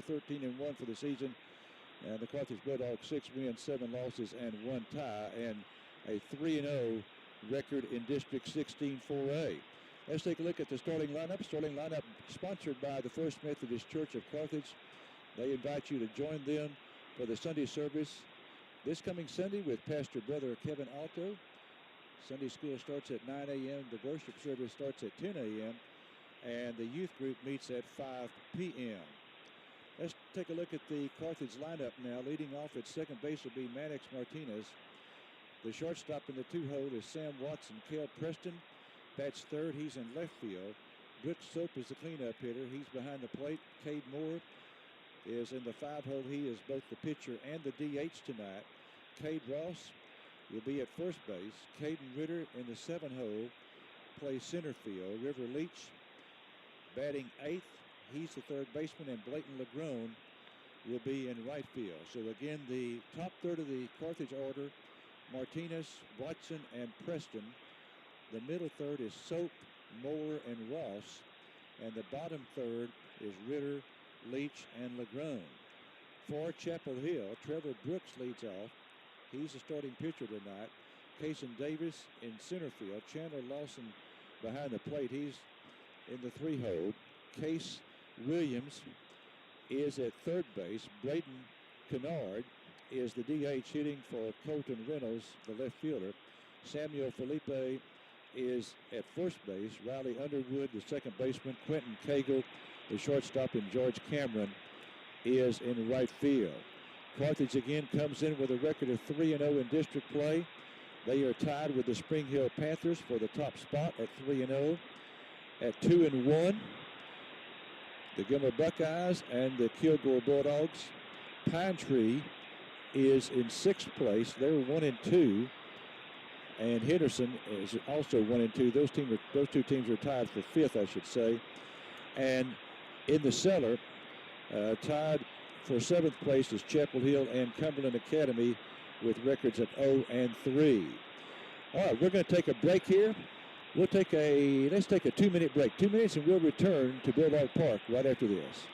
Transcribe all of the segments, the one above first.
4, 13-1 for the season. And the Carthage Bulldogs 6 wins, 7 losses, and 1 tie, and a 3-0 record in District 16 4A. Let's take a look at the starting lineup. Starting lineup sponsored by the First Methodist Church of Carthage. They invite you to join them for the Sunday service this coming Sunday with Pastor Brother Kevin Alto. Sunday school starts at 9 a.m. The worship service starts at 10 a.m. and the youth group meets at 5 p.m. Let's take a look at the Carthage lineup now. Leading off at second base will be Maddox Martinez. The shortstop in the 2-hole is Sam Watson. Kel Preston bats third. He's in left field. Brooks Soap is the cleanup hitter. He's behind the plate. Cade Moore is in the 5-hole. He is both the pitcher and the DH tonight. Cade Ross will be at first base. Caden Ritter in the 7-hole plays center field. River Leach batting 8th. He's the third baseman, and Blayton Legrone will be in right field. So again, the top third of the Carthage order, Martinez, Watson, and Preston. The middle third is Soap, Moore, and Ross. And the bottom third is Ritter, Leach, and Legrone. For Chapel Hill, Trevor Brooks leads off. He's the starting pitcher tonight. Cason Davis in center field. Chandler Lawson behind the plate. He's in the 3-hole. Case Williams is at third base. Braden Kennard is the DH hitting for Colton Reynolds, the left fielder. Samuel Felipe is at first base. Riley Underwood, the second baseman. Quentin Cagle, the shortstop, and George Cameron is in right field. Carthage again comes in with a record of 3-0 in district play. They are tied with the Spring Hill Panthers for the top spot at 3-0. At 2-1, the Gilmer Buckeyes and the Kilgore Bulldogs. Pine Tree is in 6th place. They're 1-2. And Henderson is also 1-2. Those two teams are tied for 5th, I should say. And in the cellar, tied for 7th place is Chapel Hill and Cumberland Academy with records of 0-3. All right, we're going to take a break here. Let's take a 2-minute break. 2 minutes, and we'll return to Bulldog Park right after this.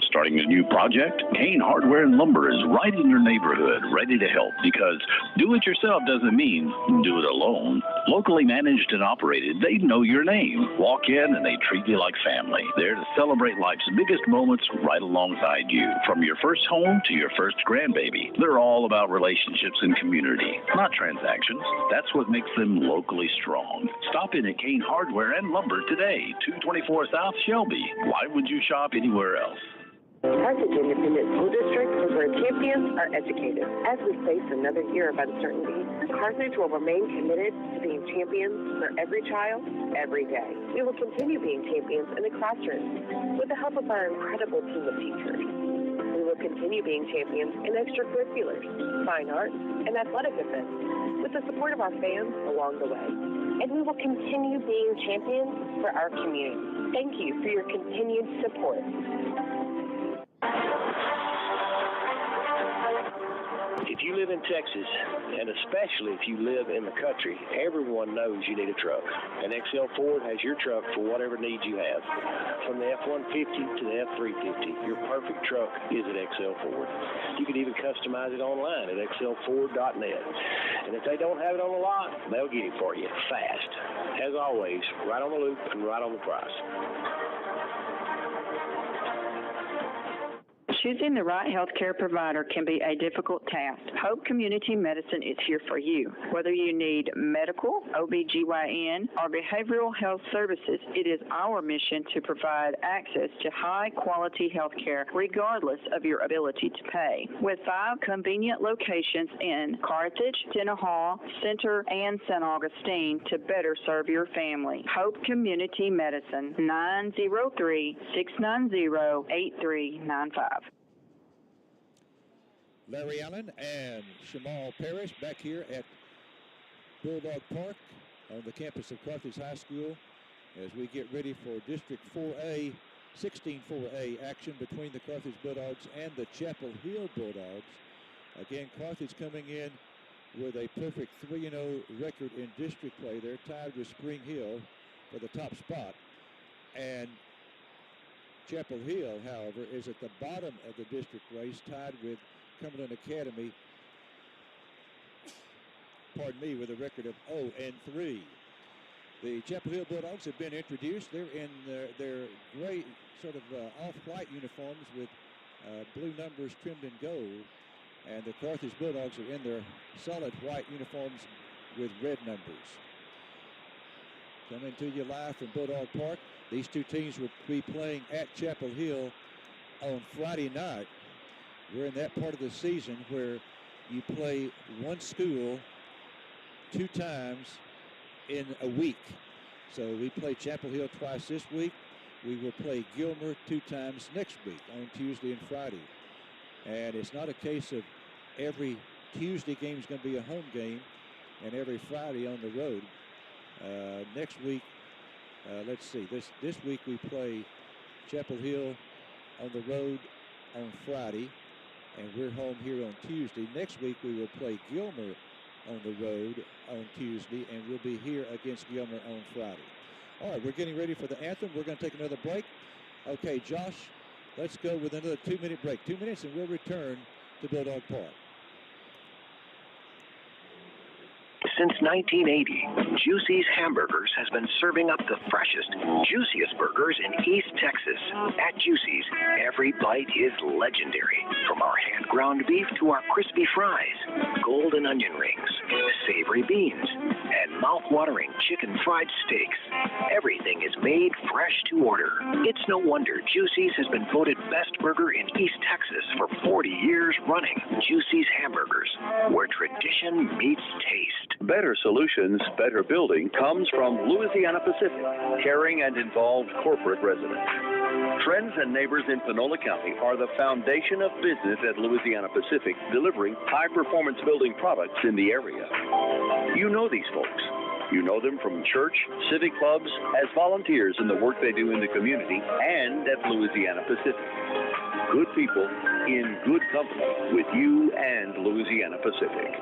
Starting a new project? Kane Hardware and Lumber is right in your neighborhood, ready to help, because do-it-yourself doesn't mean do it alone. Locally managed and operated, they know your name. Walk in and they treat you like family. They're to celebrate life's biggest moments right alongside you. From your first home to your first grandbaby, they're all about relationships and community, not transactions. That's what makes them locally strong. Stop in at Kane Hardware and Lumber today, 224 South Shelby. Why would you shop anywhere else? Carthage Independent School District is where champions are educated. As we face another year of uncertainty, Carthage will remain committed to being champions for every child, every day. We will continue being champions in the classroom with the help of our incredible team of teachers. We will continue being champions in extracurriculars, fine arts, and athletic events with the support of our fans along the way. And we will continue being champions for our community. Thank you for your continued support. If you live in Texas, and especially if you live in the country, everyone knows you need a truck. And XL Ford has your truck for whatever needs you have. From the F-150 to the F-350, your perfect truck is at XL Ford. You can even customize it online at xlford.net. And if they don't have it on the lot, they'll get it for you fast. As always, right on the loop and right on the price. Choosing the right healthcare provider can be a difficult task. Hope Community Medicine is here for you. Whether you need medical, OBGYN, or behavioral health services, it is our mission to provide access to high-quality healthcare regardless of your ability to pay. With 5 convenient locations in Carthage, Tenaha, Center, and St. Augustine to better serve your family. Hope Community Medicine, 903-690-8395. Larry Allen and Shamal Parrish back here at Bulldog Park on the campus of Carthage High School as we get ready for District 4A, 16-4A action between the Carthage Bulldogs and the Chapel Hill Bulldogs. Again, Carthage coming in with a perfect 3-0 record in district play. They're tied with Spring Hill for the top spot. And Chapel Hill, however, is at the bottom of the district race, tied with Cumberland Academy, with a record of 0-3. The Chapel Hill Bulldogs have been introduced. They're in their gray, sort of off-white uniforms with blue numbers trimmed in gold. And the Carthage Bulldogs are in their solid white uniforms with red numbers. Coming to you live from Bulldog Park. These two teams will be playing at Chapel Hill on Friday night. We're in that part of the season where you play one school 2 times in a week. So we play Chapel Hill twice this week. We will play Gilmer 2 times next week on Tuesday and Friday. And it's not a case of every Tuesday game is going to be a home game and every Friday on the road. Next week, let's see, this week we play Chapel Hill on the road on Friday, and we're home here on Tuesday. Next week we will play Gilmer on the road on Tuesday, and we'll be here against Gilmer on Friday. All right, we're getting ready for the anthem. We're going to take another break. Okay, Josh, let's go with another 2-minute break. 2 minutes, and we'll return to Bulldog Park. Since 1980, Juicy's Hamburgers has been serving up the freshest, juiciest burgers in East Texas. At Juicy's, every bite is legendary. From our hand-ground beef to our crispy fries, golden onion rings, savory beans, and mouth-watering chicken fried steaks. Everything is made fresh to order. It's no wonder Juicy's has been voted best burger in East Texas for 40 years running. Juicy's Hamburgers, where tradition meets taste. Better solutions, better building comes from Louisiana Pacific, caring and involved corporate residents. Friends and neighbors in Panola County are the foundation of business at Louisiana Pacific, delivering high-performance building products in the area. You know these folks. You know them from church, civic clubs, as volunteers in the work they do in the community, and at Louisiana Pacific. Good people in good company with you and Louisiana Pacific.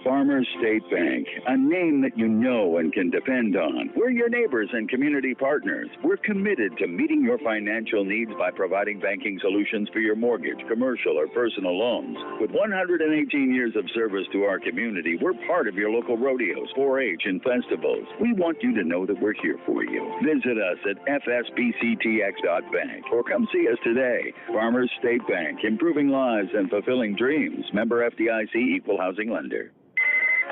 Farmers State Bank, a name that you know and can depend on. We're your neighbors and community partners. We're committed to meeting your financial needs by providing banking solutions for your mortgage, commercial, or personal loans. With 118 years of service to our community, we're part of your local rodeos, 4-H, and festivals. We want you to know that we're here for you. Visit us at fsbctx.bank or come see us today. Farmers State Bank, improving lives and fulfilling dreams. Member FDIC, Equal Housing Lender.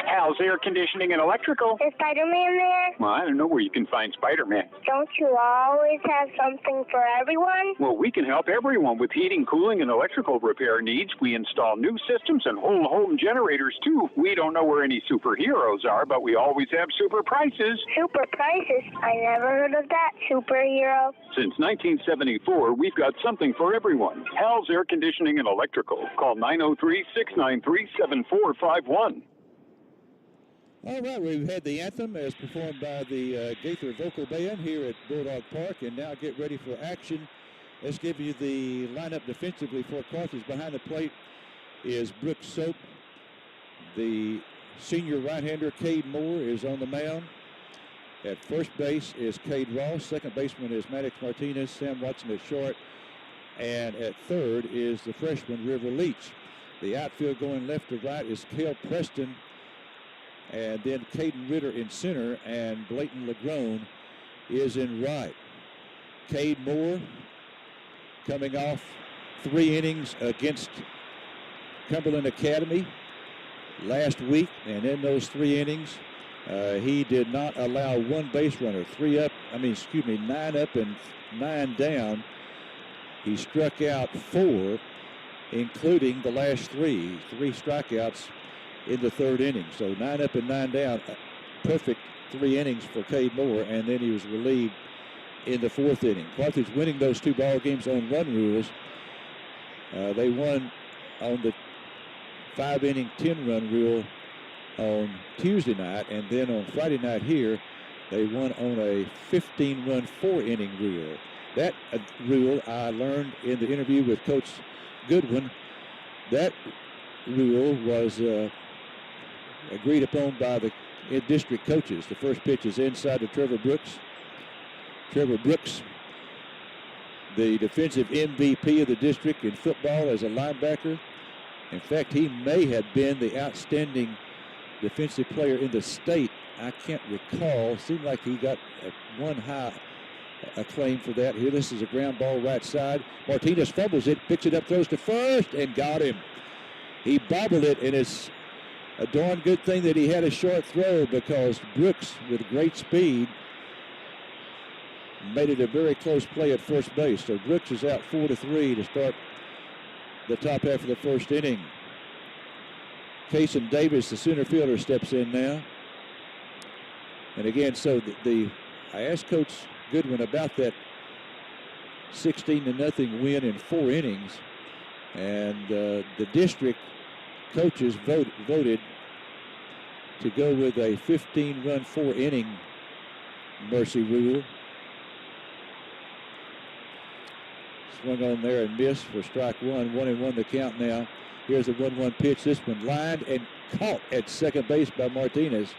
Hal's Air Conditioning and Electrical. Is Spider-Man there? Well, I don't know where you can find Spider-Man. Don't you always have something for everyone? Well, we can help everyone with heating, cooling, and electrical repair needs. We install new systems and whole home generators, too. We don't know where any superheroes are, but we always have super prices. Super prices? I never heard of that superhero. Since 1974, we've got something for everyone. Hal's Air Conditioning and Electrical. Call 903-693-7451. All right, we've had the anthem as performed by the Gaither Vocal Band here at Bulldog Park, and now get ready for action. Let's give you the lineup defensively for Carthage. Behind the plate is Brooks Soap. The senior right-hander, Cade Moore, is on the mound. At first base is Cade Ross. Second baseman is Maddox Martinez. Sam Watson at short. And at third is the freshman, River Leach. The outfield going left to right is Cale Preston. And then Caden Ritter in center, and Blayton Legrone is in right. Cade Moore coming off 3 innings against Cumberland Academy last week, and in those 3 innings, he did not allow one base runner. 9 up and 9 down. He struck out 4, including the last 3 strikeouts in the 3rd inning. So 9 up and 9 down, perfect 3 innings for Cade Moore, and then he was relieved in the 4th inning. Carthage winning those 2 ball games on run rules. They won on the 5-inning, 10-run rule on Tuesday night, and then on Friday night here, they won on a 15-run, 4-inning rule. That rule I learned in the interview with Coach Goodwin. That rule was agreed upon by the district coaches. The first pitch is inside to Trevor Brooks. Trevor Brooks the defensive MVP of the district in football as a linebacker. In fact, he may have been the outstanding defensive player in the state. I can't recall. Seemed like he got one high acclaim for that. Here, this is a ground ball right side. Martinez fumbles it, picks it up, throws to first, and got him. He bobbled it, and it's a darn good thing that he had a short throw, because Brooks, with great speed, made it a very close play at first base. So Brooks is out 4-3 to start the top half of the first inning. Kason Davis, the center fielder, steps in now. And again, so I asked Coach Goodwin about that 16-0 win in 4 innings, and the district coaches voted to go with a 15-run 4-inning mercy rule. Swung on there and missed for strike one. 1-1 the count now. Here's a 1-1 pitch. This one lined and caught at second base by Martinez.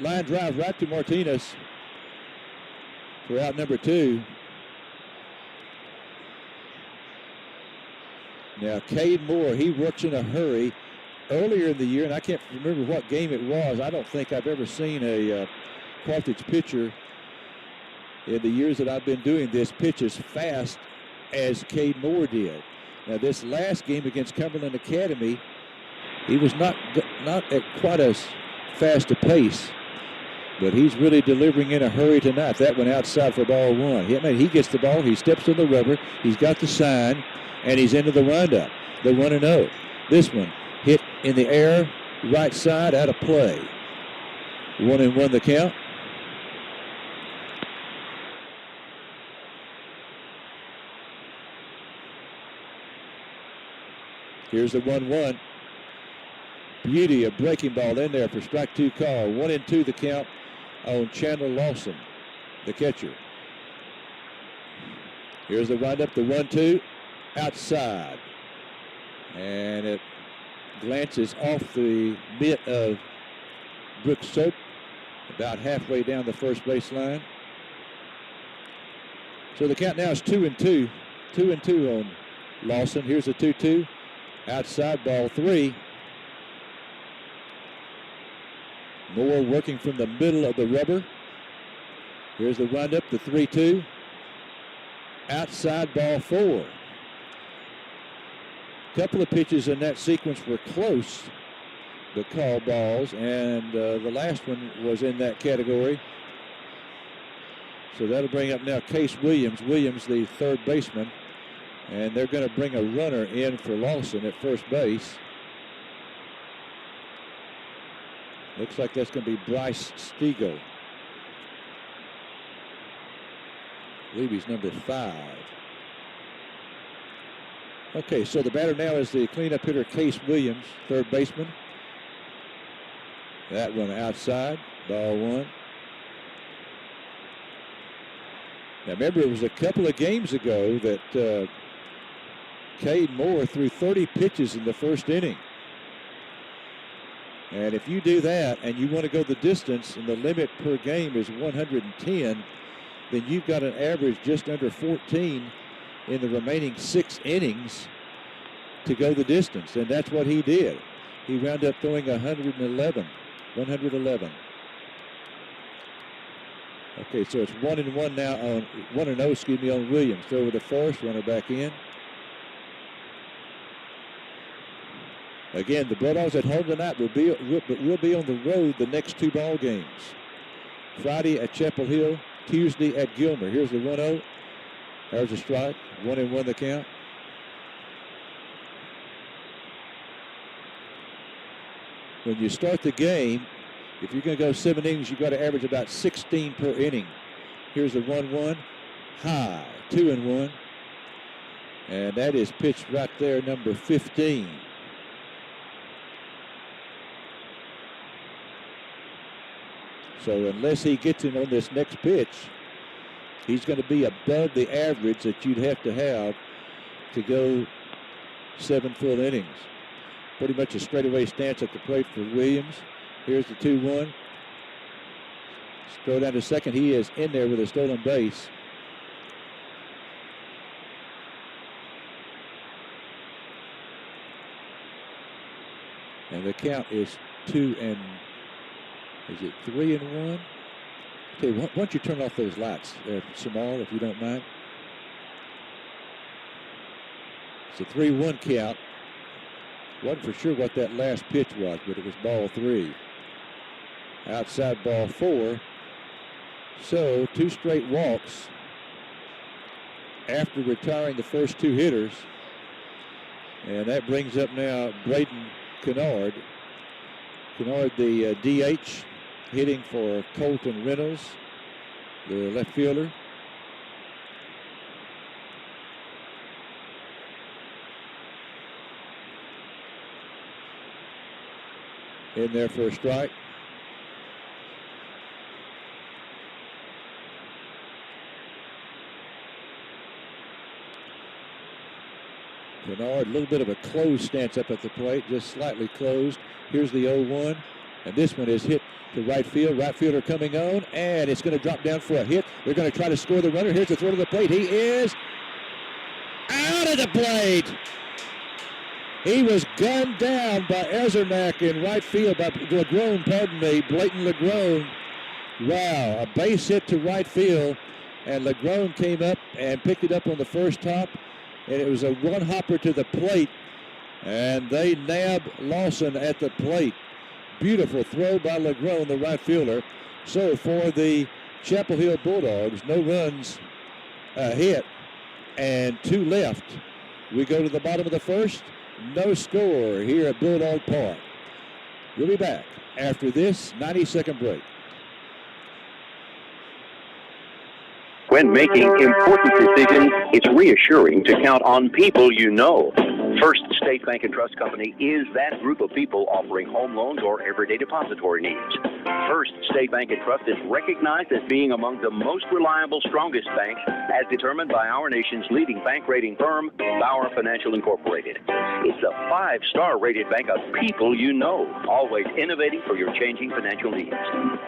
Line drive right to Martinez for out number 2. Now, Cade Moore, he works in a hurry. Earlier in the year, and I can't remember what game it was, I don't think I've ever seen a Carthage pitcher in the years that I've been doing this pitch as fast as Cade Moore did. Now, this last game against Cumberland Academy, he was not at quite as fast a pace, but he's really delivering in a hurry tonight. That one outside for ball 1. He gets the ball, he steps on the rubber, he's got the sign, and he's into the windup, the 1-0. This one hit in the air, right side, out of play. 1-1 the count. Here's the 1-1. Beauty, a breaking ball in there for strike 2 call. 1-2 the count on Chandler Lawson, the catcher. Here's the windup, the 1-2, outside. And it glances off the mitt of Brooks Soap, about halfway down the first baseline. So the count now is 2-2. 2-2 on Lawson. Here's a 2-2. Outside, ball 3. Moore working from the middle of the rubber. Here's the windup, the 3-2. Outside, ball 4. Couple of pitches in that sequence were close, but called balls, and the last one was in that category. So that'll bring up now Case Williams. Williams, the third baseman, and they're going to bring a runner in for Lawson at first base. Looks like that's going to be Bryce Stiegel. I believe he's number 5. Okay, so the batter now is the cleanup hitter, Case Williams, third baseman. That one outside, ball 1. Now remember, it was a couple of games ago that Cade Moore threw 30 pitches in the first inning. And if you do that and you want to go the distance and the limit per game is 110, then you've got an average just under 14 in the remaining 6 innings to go the distance, and that's what he did. He wound up throwing 111. Okay, so it's 1-1 now on 1-0, on Williams. Throw with the first, runner back in. Again, the Bulldogs at home tonight will be on the road the next 2 ball games. Friday at Chapel Hill, Tuesday at Gilmer. Here's the 1-0. There's a strike. 1-1 the count. When you start the game, if you're going to go 7 innings, you've got to average about 16 per inning. Here's the 1-1. High. 2-1. And that is pitched right there, number 15. So unless he gets him on this next pitch, he's going to be above the average that you'd have to go 7 full innings. Pretty much a straightaway stance at the plate for Williams. Here's the 2-1. Throw down to second. He is in there with a stolen base. And the count is 3-1? Okay, why don't you turn off those lights, Samal, if you don't mind? It's a 3-1 count. Wasn't for sure what that last pitch was, but it was ball 3. Outside ball 4. So 2 straight walks after retiring the first 2 hitters. And that brings up now Braden Kennard. Kennard, the DH, hitting for Colton Reynolds, the left fielder. In there for a strike. Kennard, a little bit of a closed stance up at the plate, just slightly closed. Here's the 0-1, and this one is hit to right field. Right fielder coming on, and it's going to drop down for a hit. They're going to try to score the runner. Here's the throw to the plate. He is out of the plate. He was gunned down by Ezernak in right field, by Legrone, Blayton Legrone. Wow, a base hit to right field, and Legrone came up and picked it up on the first hop, and it was a one-hopper to the plate, and they nab Lawson at the plate. Beautiful throw by Legrone, the right fielder. So for the Chapel Hill Bulldogs, no runs hit and 2 left. We go to the bottom of the first. No score here at Bulldog Park. We'll be back after this 90-second break. When making important decisions, it's reassuring to count on people you know. First State Bank and Trust Company is that group of people offering home loans or everyday depository needs. First State Bank and Trust is recognized as being among the most reliable, strongest banks, as determined by our nation's leading bank rating firm, Bauer Financial Incorporated. It's a 5-star rated bank of people you know, always innovating for your changing financial needs.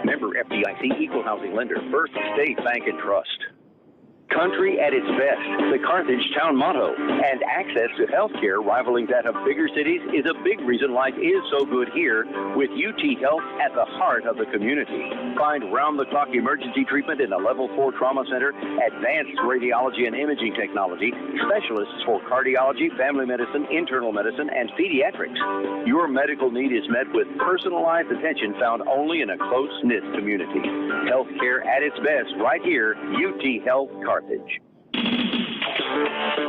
Member FDIC Equal Housing Lender, First State Bank and Trust. Country at its best, the Carthage town motto, and access to health care rivaling that of bigger cities is a big reason life is so good here, with UT Health at the heart of the community. Find round-the-clock emergency treatment in a Level 4 trauma center, advanced radiology and imaging technology, specialists for cardiology, family medicine, internal medicine, and pediatrics. Your medical need is met with personalized attention found only in a close-knit community. Health care at its best right here, UT Health Carthage.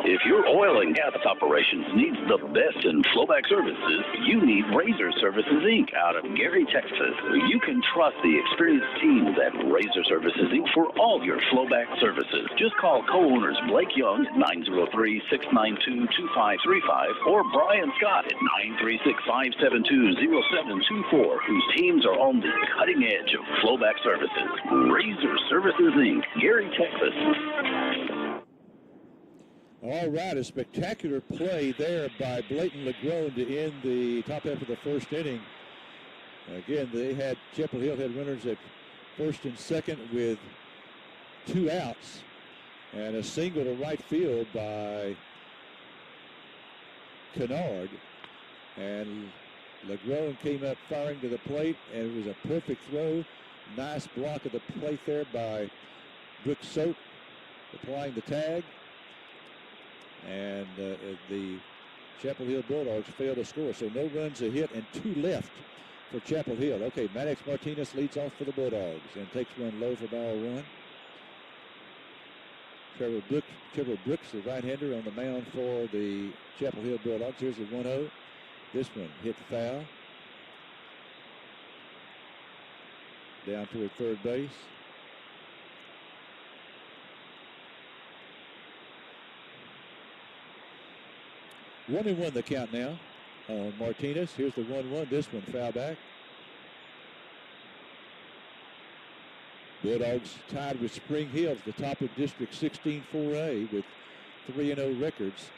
If your oil and gas operations needs the best in flowback services, you need Razor Services, Inc. out of Gary, Texas. You can trust the experienced teams at Razor Services, Inc. for all your flowback services. Just call co-owners Blake Young at 903-692-2535 or Brian Scott at 936-572-0724, whose teams are on the cutting edge of flowback services. Razor Services, Inc., Gary, Texas. All right, a spectacular play there by Blayton Legrone to end the top half of the first inning. Again, Chapel Hill had runners at first and second with 2 outs, and a single to right field by Kennard. And Legrone came up firing to the plate, and it was a perfect throw. Nice block of the plate there by Brooks Soap, applying the tag. And the Chapel Hill Bulldogs failed to score. So no runs a hit and 2 left for Chapel Hill. Okay, Maddox Martinez leads off for the Bulldogs and takes one low for ball 1. Trevor Brooks, the right-hander, on the mound for the Chapel Hill Bulldogs. Here's the 1-0. This one hit foul. Down toward third base. 1-1 the count now on Martinez. Here's the 1-1. This one foul back. Bulldogs tied with Spring Hill, the top of District 16 4A with 3-0 records.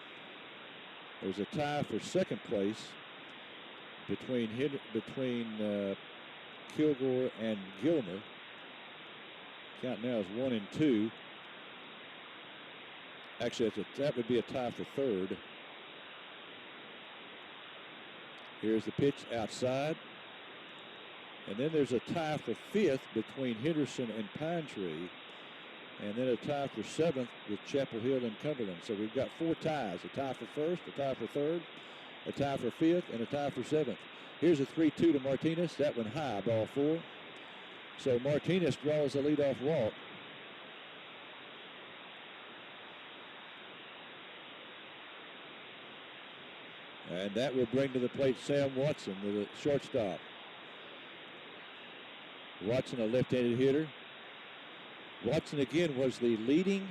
There's a tie for second place between Kilgore and Gilmer. Count now is 1-2. Actually, that would be a tie for third. Here's the pitch outside. And then there's a tie for 5th between Henderson and Pine Tree. And then a tie for 7th with Chapel Hill and Cumberland. So we've got 4 ties, a tie for 1st, a tie for 3rd, a tie for 5th, and a tie for 7th. Here's a 3-2 to Martinez. That one high, ball 4. So Martinez draws the leadoff walk. And that will bring to the plate Sam Watson, the shortstop. Watson, a left-handed hitter. Watson again was the leading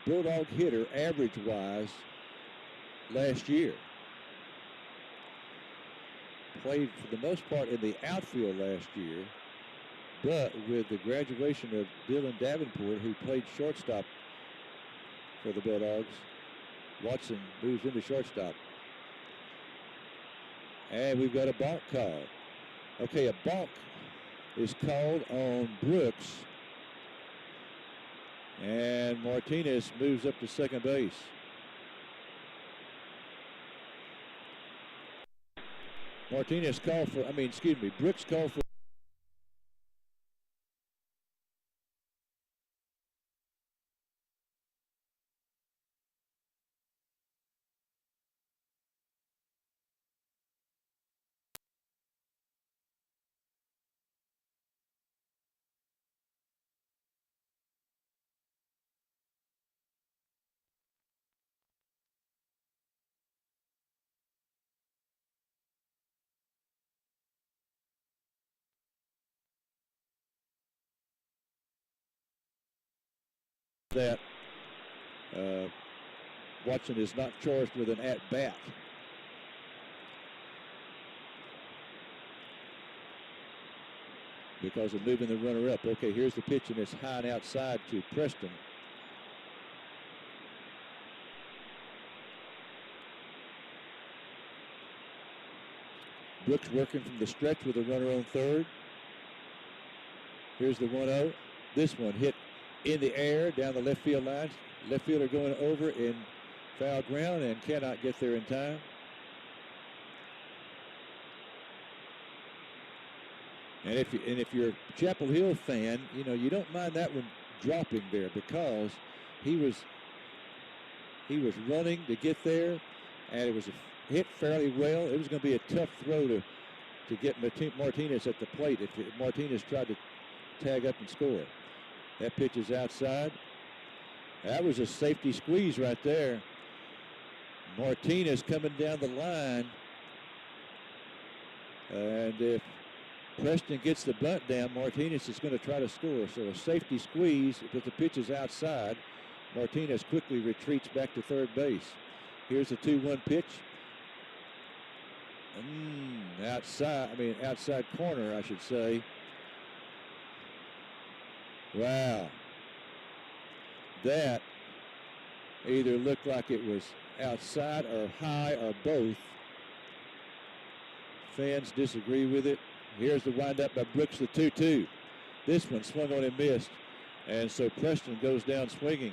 Bulldog hitter average-wise last year. Played for the most part in the outfield last year, but with the graduation of Dylan Davenport, who played shortstop for the Bulldogs, Watson moves into shortstop. And we've got a balk call. Okay, a balk is called on Brooks. And Martinez moves up to second base. Brooks called for. That Watson is not charged with an at-bat. Because of moving the runner up. Okay, here's the pitch, and it's high and outside to Preston. Brooks working from the stretch with a runner on third. Here's the 1-0. This one hit in the air down the left field line. Left fielder going over in foul ground and cannot get there in time. And if you're a Chapel Hill fan, you don't mind that one dropping there because he was running to get there, and it was hit fairly well. It was going to be a tough throw to get Martinez at the plate if Martinez tried to tag up and score. That pitch is outside. That was a safety squeeze right there. Martinez coming down the line. And if Preston gets the bunt down, Martinez is going to try to score. So a safety squeeze, but the pitch is outside. Martinez quickly retreats back to third base. Here's the 2-1 pitch. Outside corner, I should say. Wow. That either looked like it was outside or high or both. Fans disagree with it. Here's the windup by Brooks, the 2-2. This one swung on and missed. And so Preston goes down swinging.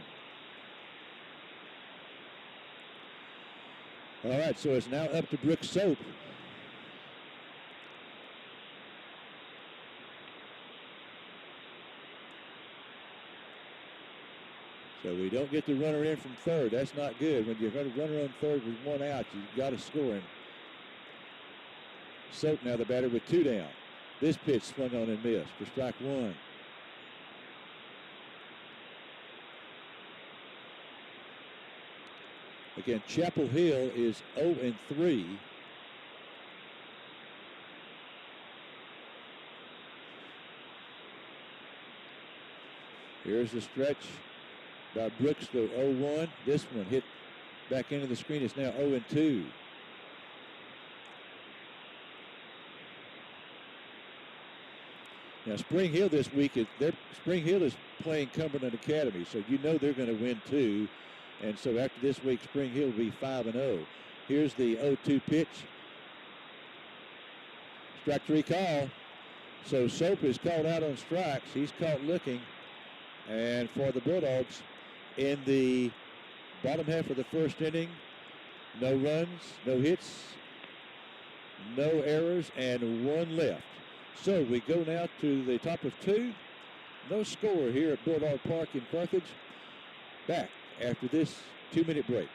All right, so it's now up to Brooks Soap. So we don't get the runner in from third. That's not good. When you've got a runner on third with 1 out, you've got to score him. Soap now the batter with 2 down. This pitch swung on and missed for strike 1. Again, Chapel Hill is 0-3. Here's the stretch by Brooks, the 0-1. This one hit back into the screen. It's now 0-2. Now Spring Hill this week, Spring Hill is playing Cumberland Academy, so they're going to win too. And so after this week, Spring Hill will be 5-0. Here's the 0-2 pitch. Strike 3 call. So Soap is called out on strikes. He's caught looking. And for the Bulldogs, in the bottom half of the first inning, no runs, no hits, no errors, and 1 left. So we go now to the top of 2. No score here at Bulldog Park in Carthage. Back after this 2-minute break.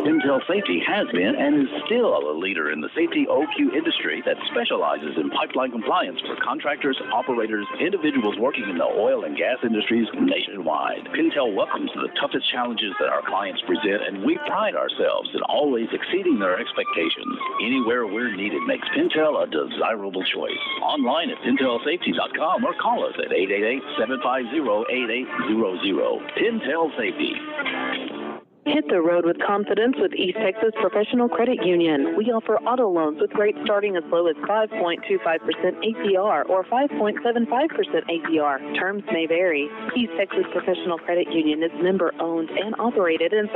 Pintail Safety has been and is still a leader in the safety OQ industry that specializes in pipeline compliance for contractors, operators, individuals working in the oil and gas industries nationwide. Pintail welcomes the toughest challenges that our clients present, and we pride ourselves in always exceeding their expectations. Anywhere we're needed makes Pintail a desirable choice. Online at pintailsafety.com or call us at 888-750-8800. Pintail Safety. Hit the road with confidence with East Texas Professional Credit Union. We offer auto loans with rates starting as low as 5.25% APR or 5.75% APR. Terms may vary. East Texas Professional Credit Union is member-owned and operated in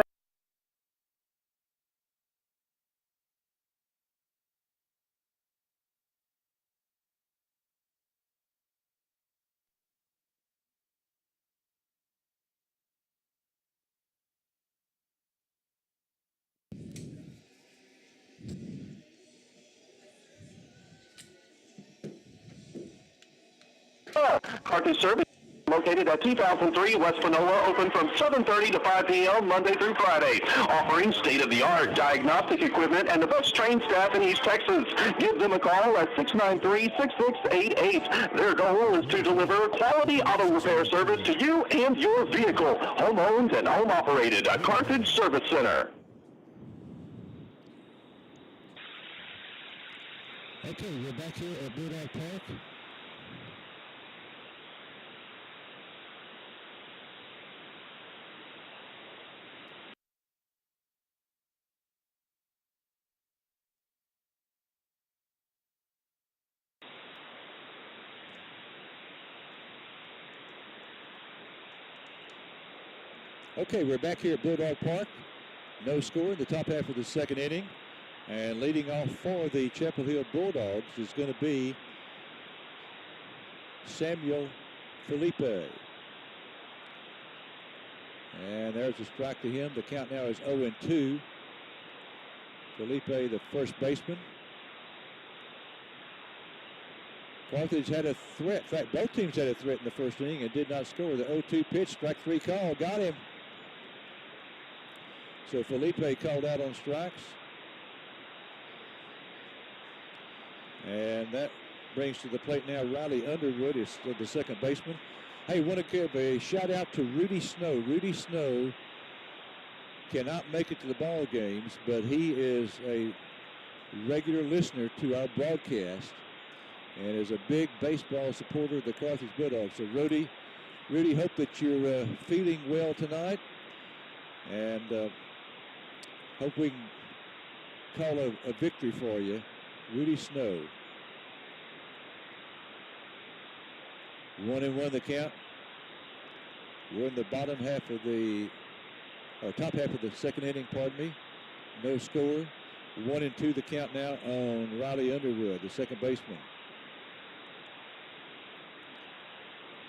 Carthage service located at 2003 West Panola, open from 7:30 to 5 p.m. Monday through Friday, offering state-of-the-art diagnostic equipment and the best trained staff in East Texas. Give them a call at 693-6688. Their goal is to deliver quality auto repair service to you and your vehicle. Home-owned and home-operated, a Carthage Service Center. Okay, we're back here at Bulldog Park. Okay, we're back here at Bulldog Park. No score in the top half of the second inning. And leading off for the Chapel Hill Bulldogs is going to be Samuel Felipe. And there's a strike to him. The count now is 0-2. Felipe, the first baseman. Carthage had a threat. In fact, both teams had a threat in the first inning and did not score. The 0-2 pitch, strike 3 call, got him. So Felipe called out on strikes. And that brings to the plate now Riley Underwood is the second baseman. Hey, want to give a shout out to Rudy Snow. Rudy Snow cannot make it to the ball games, but he is a regular listener to our broadcast and is a big baseball supporter of the Carthage Bulldogs. So Rudy, hope that you're feeling well tonight, and hope we can call a victory for you. Rudy Snow. 1-1 the count. We're in the bottom half of top half of the second inning, pardon me. No score. 1-2 the count now on Riley Underwood, the second baseman.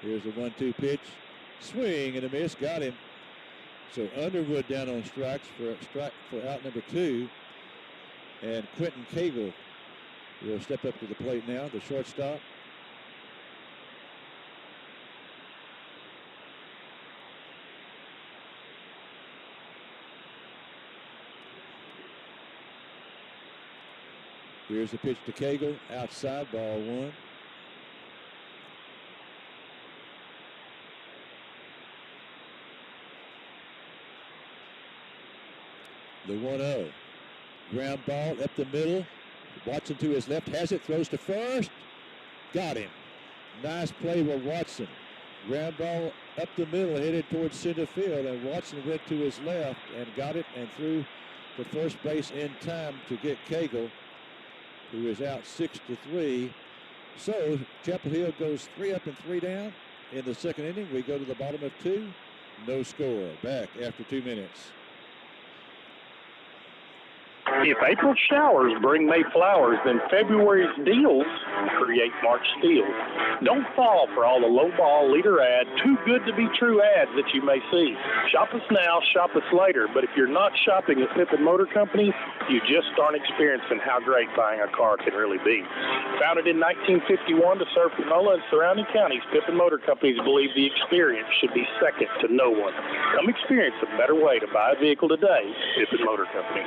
Here's the 1-2 pitch. Swing and a miss, got him. So Underwood down on strikes for out number 2. And Quentin Cagle will step up to the plate now, the shortstop. Here's the pitch to Cagle, outside, ball 1. The 1-0. Ground ball up the middle. Watson to his left, has it, throws to first. Got him. Nice play by Watson. Ground ball up the middle, headed towards center field, and Watson went to his left and got it and threw to first base in time to get Cagle, who is out 6-3. So Chapel Hill goes 3 up and 3 down in the second inning. We go to the bottom of 2. No score. Back after 2 minutes. If April showers bring May flowers, then February's deals create March steals. Don't fall for all the low-ball leader ad, too good to be true ads that you may see. Shop us now, shop us later, but if you're not shopping at Pippin Motor Company, you just aren't experiencing how great buying a car can really be. Founded in 1951 to serve Panola and surrounding counties, Pippin Motor Companies believe the experience should be second to no one. Come experience a better way to buy a vehicle today, Pippin Motor Company.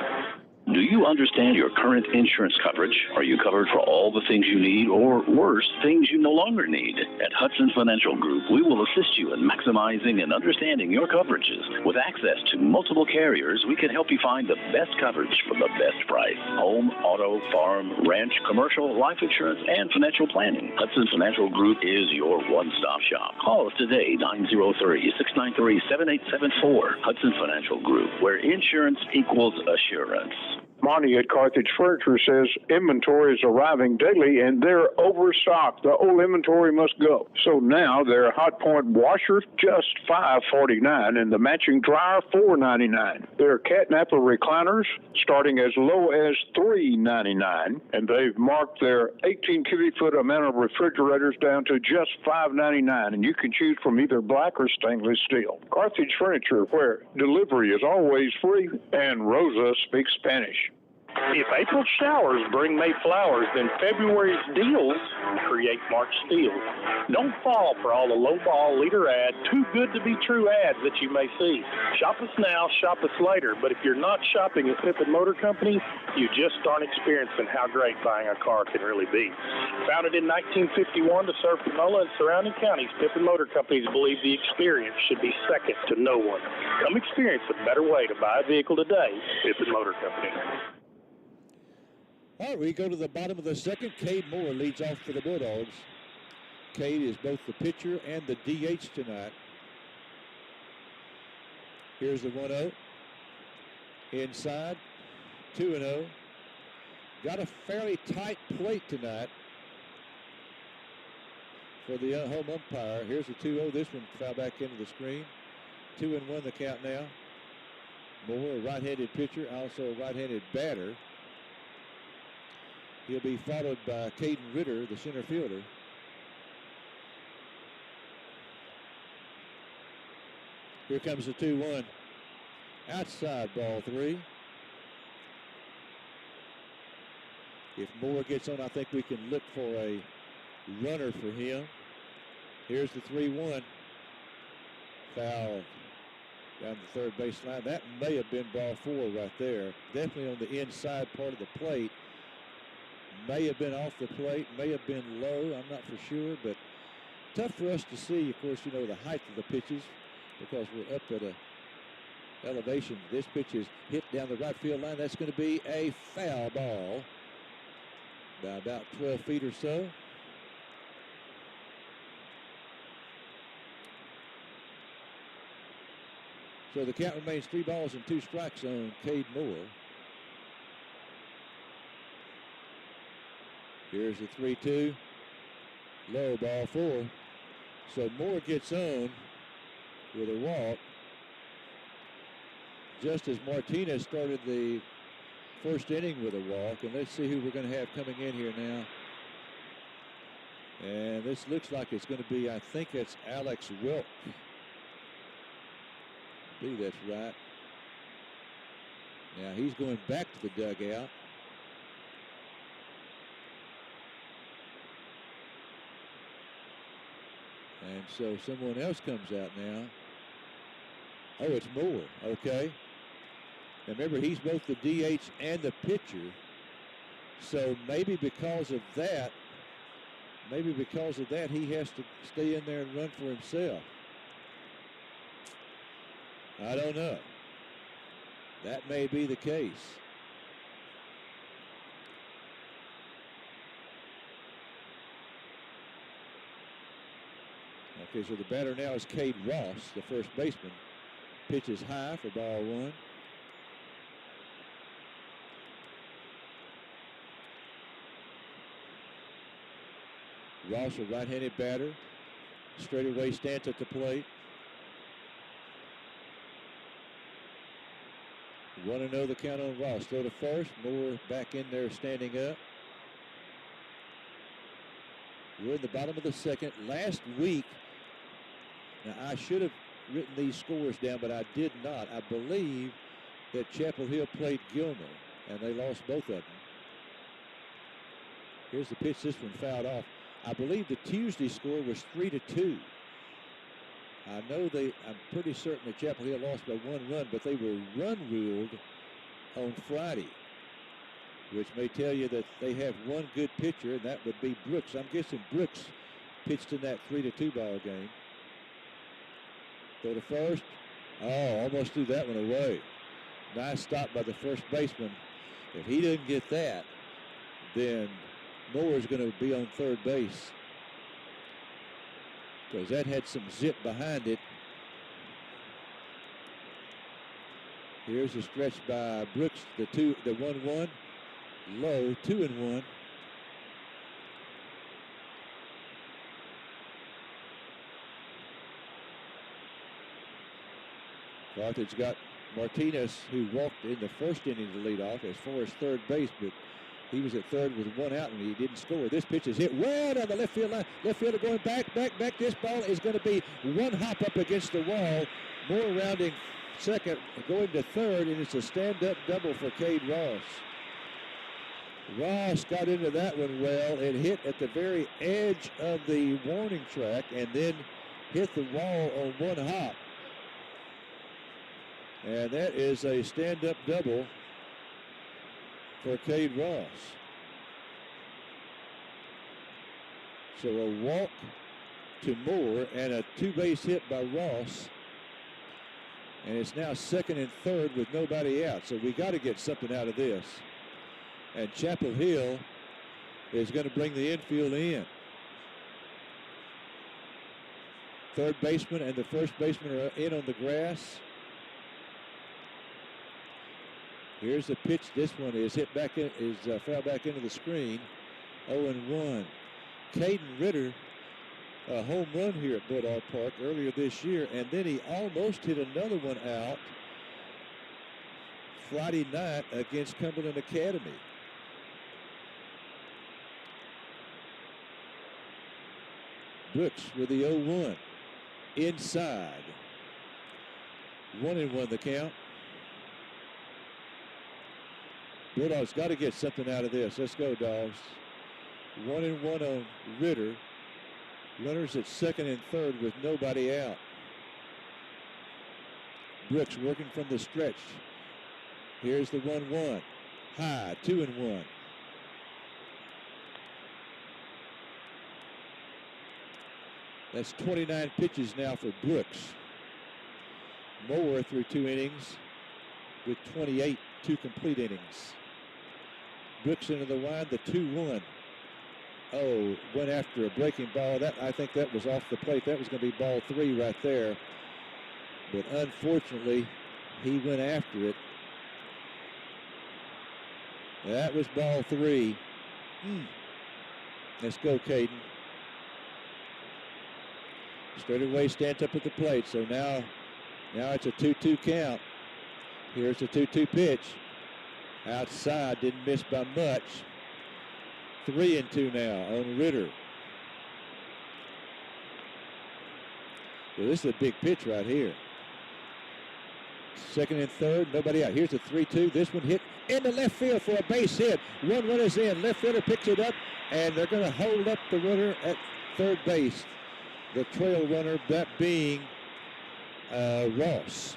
Do you understand your current insurance coverage? Are you covered for all the things you need, or worse, things you no longer need? At Hudson Financial Group, we will assist you in maximizing and understanding your coverages. With access to multiple carriers, we can help you find the best coverage for the best price. Home, auto, farm, ranch, commercial, life insurance, and financial planning. Hudson Financial Group is your one-stop shop. Call us today, 903-693-7874. Hudson Financial Group, where insurance equals assurance. Monty at Carthage Furniture says inventory is arriving daily and they're overstocked. The old inventory must go. So now their hot point washer just $5.49 and the matching dryer $4.99. Their catnapper recliners starting as low as $3.99, and they've marked their 18 cubic foot amount of refrigerators down to just $5.99, and you can choose from either black or stainless steel. Carthage Furniture, where delivery is always free, and Rosa speaks Spanish. If April's showers bring May flowers, then February's deals create March steals. Don't fall for all the low-ball leader ad, too good to be true ads that you may see. Shop us now, shop us later, but if you're not shopping at Pippin Motor Company, you just aren't experiencing how great buying a car can really be. Founded in 1951 to serve Panola and surrounding counties, Pippin Motor Companies believe the experience should be second to no one. Come experience a better way to buy a vehicle today, Pippin Motor Company. All right, we go to the bottom of the second. Cade Moore leads off for the Bulldogs. Cade is both the pitcher and the DH tonight. Here's the 1-0. Inside, 2-0. Got a fairly tight plate tonight for the home umpire. Here's the 2-0. This one fell back into the screen. 2-1 the count now. Moore, a right-handed pitcher, also a right-handed batter. He'll be followed by Caden Ritter, the center fielder. Here comes the 2-1. Outside, ball 3. If Moore gets on, I think we can look for a runner for him. Here's the 3-1. Foul down the third base line. That may have been ball 4 right there. Definitely on the inside part of the plate. May have been off the plate, may have been low, I'm not for sure, but tough for us to see, of course, you know, the height of the pitches because we're up at a elevation. This pitch is hit down the right field line. That's going to be a foul ball by about 12 feet or so. So the count remains 3 balls and 2 strikes on Cade Moore. Here's the 3-2. Low, ball 4. So Moore gets on with a walk. Just as Martinez started the first inning with a walk. And let's see who we're going to have coming in here now. And this looks like it's going to be, I think it's Alex Wilk. I believe that's right. Now he's going back to the dugout. And so someone else comes out now. Oh, it's Moore. Okay. Now remember, he's both the DH and the pitcher. So maybe because of that, he has to stay in there and run for himself. I don't know. That may be the case. Okay, so the batter now is Cade Ross, the first baseman. Pitch is high for ball 1. Ross, a right-handed batter. Straightaway stance at the plate. 1-0 the count on Ross. Throw to first. Moore back in there standing up. We're in the bottom of the second. Last week, now I should have written these scores down, but I did not. I believe that Chapel Hill played Gilmer, and they lost both of them. Here's the pitch. This one fouled off. I believe the Tuesday score was 3-2. I'm pretty certain that Chapel Hill lost by 1 run, but they were run ruled on Friday, which may tell you that they have one good pitcher, and that would be Brooks. I'm guessing Brooks pitched in that 3-2 ball game. Go to first. Oh, almost threw that one away. Nice stop by the first baseman. If he didn't get that, then Moore's going to be on third base, because that had some zip behind it. Here's a stretch by Brooks, the 1-1, low, 2-1. Carthage got Martinez, who walked in the first inning to lead off, as far as third base, but he was at third with 1 out and he didn't score. This pitch is hit well down the left field line. Left fielder going back. This ball is going to be one hop up against the wall. Moore rounding second, going to third, and it's a stand-up double for Cade Ross. Ross got into that one well. It hit at the very edge of the warning track and then hit the wall on one hop. And that is a stand-up double for Cade Ross. So a walk to Moore and a 2-base hit by Ross. And it's now second and third with nobody out. So we got to get something out of this. And Chapel Hill is going to bring the infield in. Third baseman and the first baseman are in on the grass. Here's the pitch. This one is hit back in, fell back into the screen. 0-1. Caden Ritter, a home run here at Bulldog Park earlier this year, and then he almost hit another one out Friday night against Cumberland Academy. Brooks with the 0-1. Inside. 1-1 the count. Bulldogs got to get something out of this. Let's go, Dogs. 1-1 on Ritter. Runners at second and third with nobody out. Brooks working from the stretch. Here's the 1-1. High, 2-1. That's 29 pitches now for Brooks. Moore through 2 innings with 28 complete innings. Brooks into the wind, the 2-1. Oh, went after a breaking ball. I think that was off the plate. That was going to be ball 3 right there. But unfortunately, he went after it. That was ball 3. Let's go, Caden. Straight away, stands up at the plate. So now it's a 2-2 count. Here's the 2-2 pitch. Outside, didn't miss by much. 3-2 now on Ritter. Well, this is a big pitch right here. Second and third, nobody out. Here's a 3-2. This one hit into left field for a base hit. One runner's in. Left fielder picks it up, and they're going to hold up the runner at third base. The trail runner, that being Ross.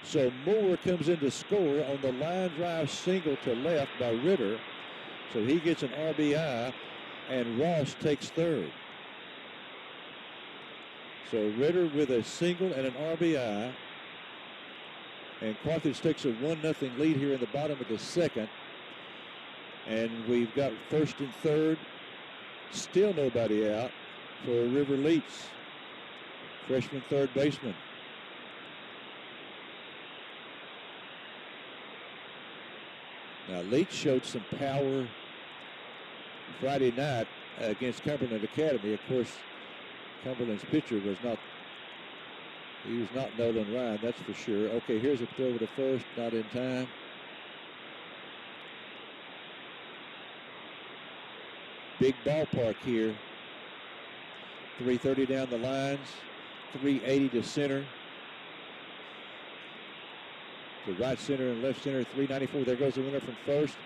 So Moore comes in to score on the line drive single to left by Ritter. So he gets an RBI, and Ross takes third. So Ritter with a single and an RBI. And Carthage takes a 1-0 lead here in the bottom of the second. And we've got first and third. Still nobody out for River Leach, freshman third baseman. Now, Leach showed some power Friday night against Cumberland Academy. Of course, Cumberland's pitcher was not Nolan Ryan, that's for sure. Okay, here's a throw to first, not in time. Big ballpark here 330 down the lines, 380 to center. To right center and left center, 394. There goes the runner from first.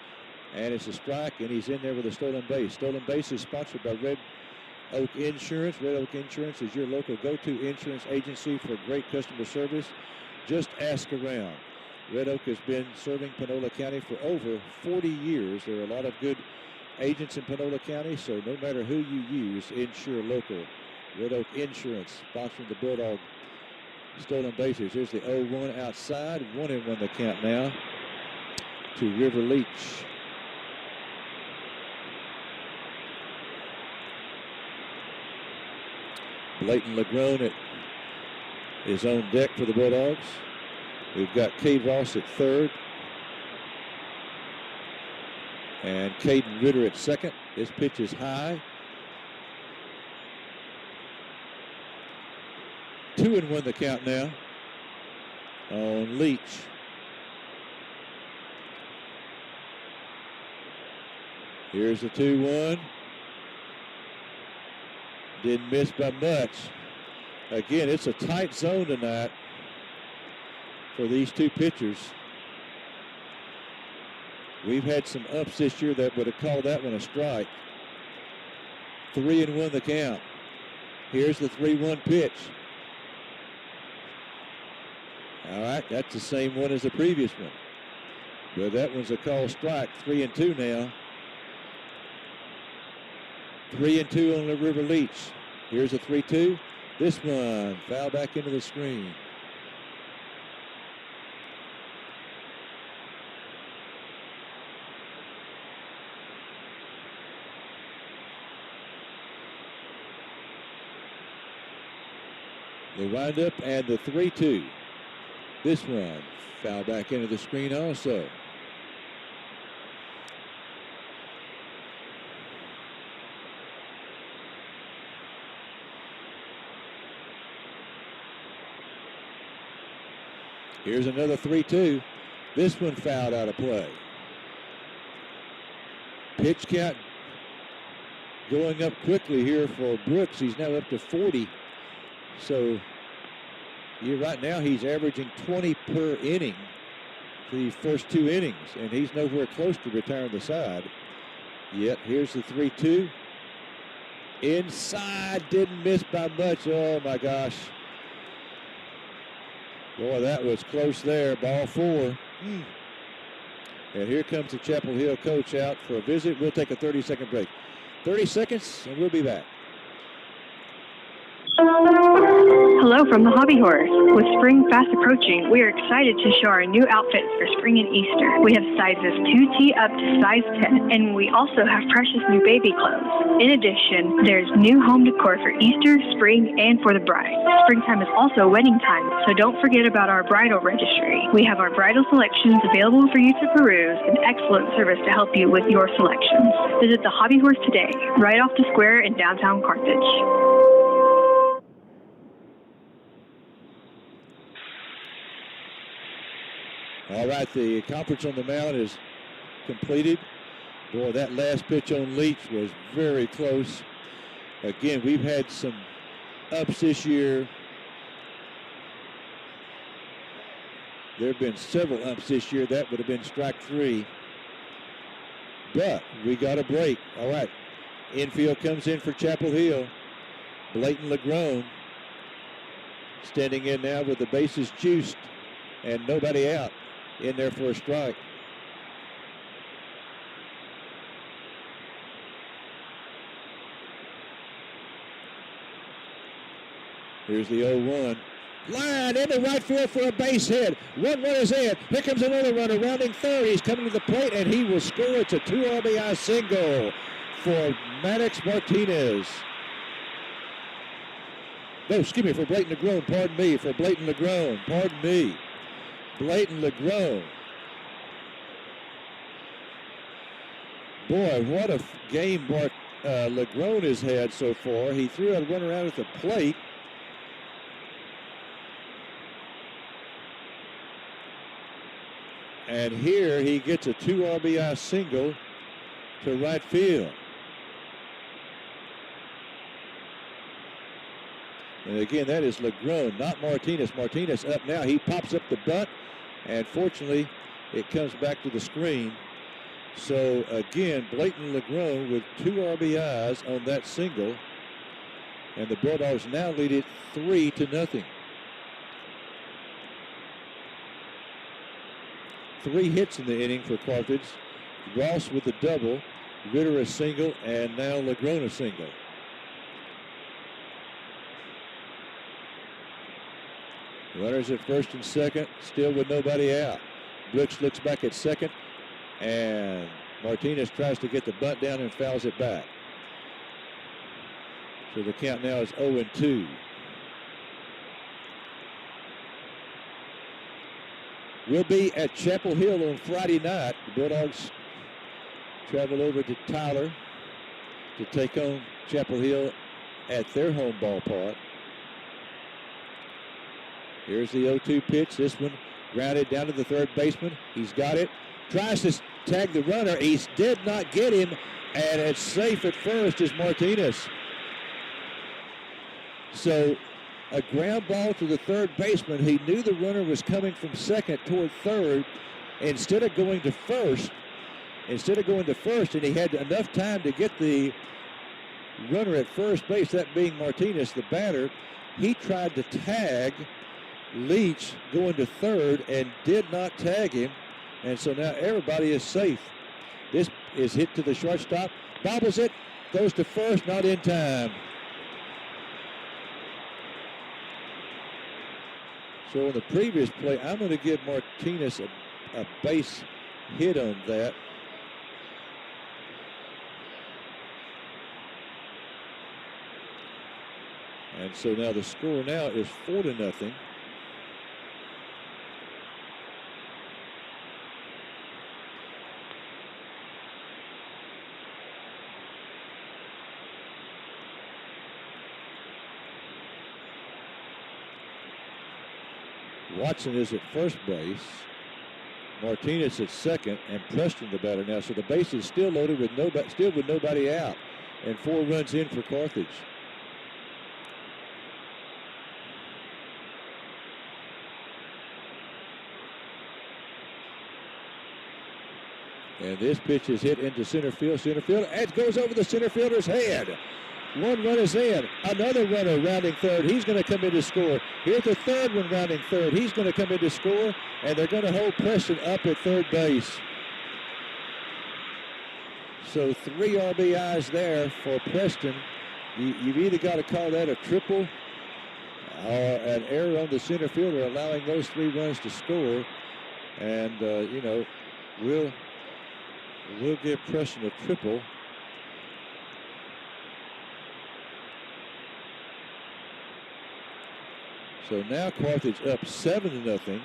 And it's a strike, and he's in there with a stolen base. Stolen base is sponsored by Red Oak Insurance. Red Oak Insurance is your local go-to insurance agency for great customer service. Just ask around. Red Oak has been serving Panola County for over 40 years. There are a lot of good agents in Panola County, so no matter who you use, insure local. Red Oak Insurance sponsoring the Bulldog stolen bases. Here's the 0-1 outside. 1-1 the count now to River Leach. Blayton Legrone is on deck for the Bulldogs. We've got Cade Ross at third. And Caden Ritter at second. This pitch is high. 2-1 the count now on Leach. Here's the 2-1. Didn't miss by much. Again, it's a tight zone tonight for these two pitchers. We've had some ups this year that would have called that one a strike. 3-1 the count. Here's the 3-1 pitch. All right, that's the same one as the previous one. But that one's a called strike. 3-2 now. 3-2 on the River Leach. Here's a 3-2. This one foul back into the screen. They wind up and the 3-2. This one foul back into the screen also. Here's another 3-2. This one fouled out of play. Pitch count going up quickly here for Brooks. He's now up to 40. So right now he's averaging 20 per inning for the first two innings, and he's nowhere close to retiring the side. Yet here's the 3-2. Inside, didn't miss by much. Oh my gosh. Boy, that was close there. Ball 4. And here comes the Chapel Hill coach out for a visit. We'll take a 30-second break. 30 seconds, and we'll be back. Hello from the Hobby Horse. With spring fast approaching, we are excited to show our new outfits for spring and Easter. We have sizes 2T up to size 10, and we also have precious new baby clothes. In addition, there's new home decor for Easter, spring, and for the bride. Springtime is also wedding time, so don't forget about our bridal registry. We have our bridal selections available for you to peruse, and excellent service to help you with your selections. Visit the Hobby Horse today, right off the square in downtown Carthage. All right, the conference on the mound is completed. Boy, that last pitch on Leach was very close. Again, we've had some ups this year. There have been several ups this year. That would have been strike 3. But we got a break. All right, infield comes in for Chapel Hill. Blayton Legrone standing in now with the bases juiced and nobody out. In there for a strike. Here's the 0-1. Line into right field for a base hit. One run is in. Here comes another runner rounding third. He's coming to the plate and he will score. It's a 2 RBI single for Maddox Martinez. No, excuse me, for Blayton Legrone. Pardon me. For Blayton Legrone. Pardon me. Blayton Legrone. Boy, what a game Legrone has had so far. He threw a runner out at the plate. And here he gets a 2 RBI single to right field. And again, that is Legrone, not Martinez. Martinez up now. He pops up the bunt, and fortunately, it comes back to the screen. So again, Blayton Legrone with 2 RBIs on that single. And the Bulldogs now lead it 3-0. 3 hits in the inning for Carthage. Ross with a double, Ritter a single, and now Legrone a single. Runners at first and second, still with nobody out. Brooks looks back at second, and Martinez tries to get the bunt down and fouls it back. So the count now is 0-2. We'll be at Chapel Hill on Friday night. The Bulldogs travel over to Tyler to take on Chapel Hill at their home ballpark. Here's the 0-2 pitch. This one grounded down to the third baseman. He's got it. Tries to tag the runner. He did not get him, and it's safe at first is Martinez. So a ground ball to the third baseman. He knew the runner was coming from second toward third. Instead of going to first, and he had enough time to get the runner at first base, that being Martinez, the batter, he tried to tag Leach going to third and did not tag him. And so now everybody is safe. This is hit to the shortstop, bobbles it, goes to first, not in time. So on the previous play, I'm going to give Martinez a base hit on that. And so now the score now is 4-0. Watson is at first base, Martinez at second, and Preston the batter now. So the base is still loaded with nobody out, and 4 runs in for Carthage. And this pitch is hit into center field. It goes over the center fielder's head. 1 run is in. Another runner rounding third. He's going to come in to score. Here's the third one rounding third. He's going to come in to score, and they're going to hold Preston up at third base. So 3 RBIs there for Preston. You've either got to call that a triple or an error on the center fielder, allowing those 3 runs to score. And, we'll give Preston a triple. So now Carthage up 7-0.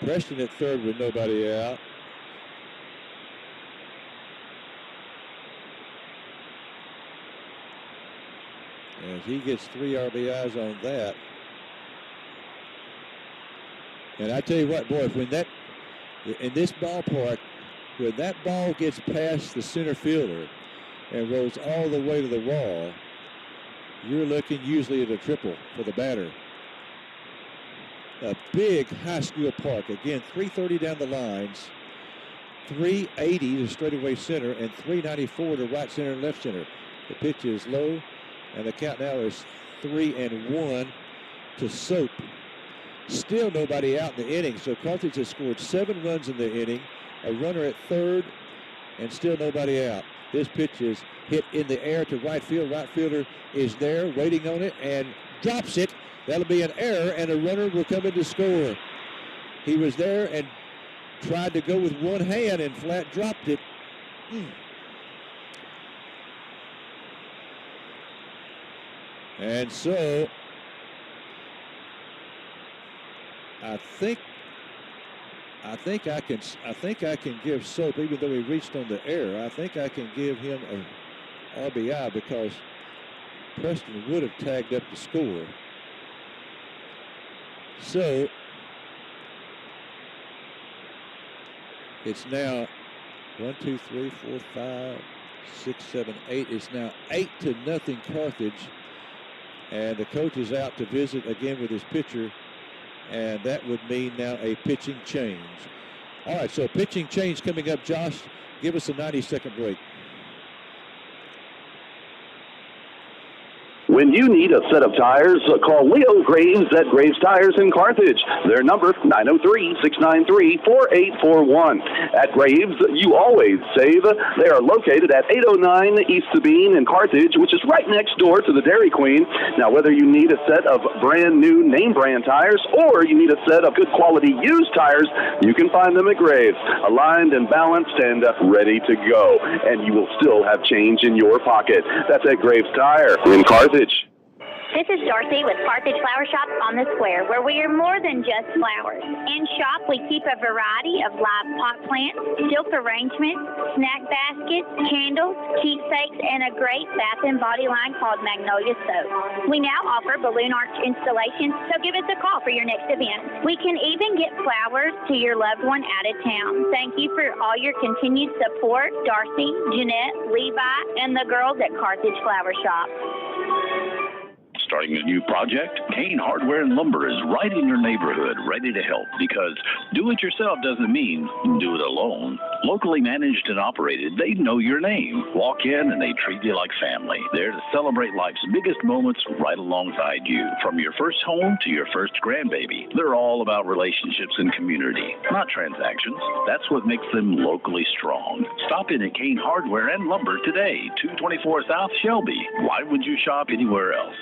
Preston at third with nobody out. As he gets 3 RBIs on that. And I tell you what, boy, in this ballpark, when that ball gets past the center fielder and rolls all the way to the wall, you're looking usually at a triple for the batter. A big high school park. Again, 330 down the lines, 380 to straightaway center, and 394 to right center and left center. The pitch is low, and the count now is 3-1 to Soap. Still nobody out in the inning, so Carthage has scored 7 runs in the inning, a runner at third, and still nobody out. This pitch is hit in the air to right field. Right fielder is there waiting on it and drops it. That'll be an error, and a runner will come in to score. He was there and tried to go with one hand and flat dropped it. And so I think I can give Soap, even though he reached on the error, I think I can give him a RBI because Preston would have tagged up the score. So it's now 1, 2, 3, 4, 5, 6, 7, 8. It's now 8-0 Carthage. And the coach is out to visit again with his pitcher. And that would mean now a pitching change. All right, so pitching change coming up. Josh, give us a 90-second break. When you need a set of tires, call Leo Graves at Graves Tires in Carthage. Their number, 903-693-4841. At Graves, you always save. They are located at 809 East Sabine in Carthage, which is right next door to the Dairy Queen. Now, whether you need a set of brand new name brand tires or you need a set of good quality used tires, you can find them at Graves, aligned and balanced and ready to go. And you will still have change in your pocket. That's at Graves Tire in Carthage. This is Dorothy with Carthage Flower Shop on the Square, where we are more than just flowers. In shop, we keep a variety of live pot plants, silk arrangements, snack baskets, candles, keepsakes, and a great bath and body line called Magnolia Soap. We now offer balloon arch installations, so give us a call for your next event. We can even get flowers to your loved one out of town. Thank you for all your continued support, Darcy, Jeanette, Levi, and the girls at Carthage Flower Shop. Starting a new project? Kane Hardware and Lumber is right in your neighborhood, ready to help, because do-it-yourself doesn't mean do it alone. Locally managed and operated, they know your name. Walk in and they treat you like family. There to celebrate life's biggest moments right alongside you. From your first home to your first grandbaby, they're all about relationships and community, not transactions. That's what makes them locally strong. Stop in at Kane Hardware and Lumber today, 224 South Shelby. Why would you shop anywhere else?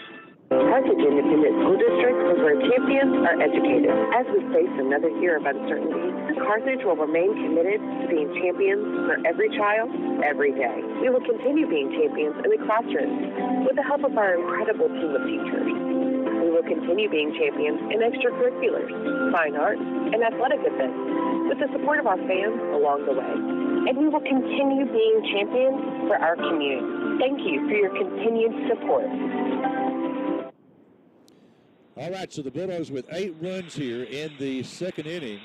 Carthage Independent School District is where champions are educated. As we face another year of uncertainty, Carthage will remain committed to being champions for every child, every day. We will continue being champions in the classroom with the help of our incredible team of teachers. We will continue being champions in extracurriculars, fine arts, and athletic events with the support of our fans along the way. And we will continue being champions for our community. Thank you for your continued support. All right, so the Bulldogs with 8 runs here in the second inning,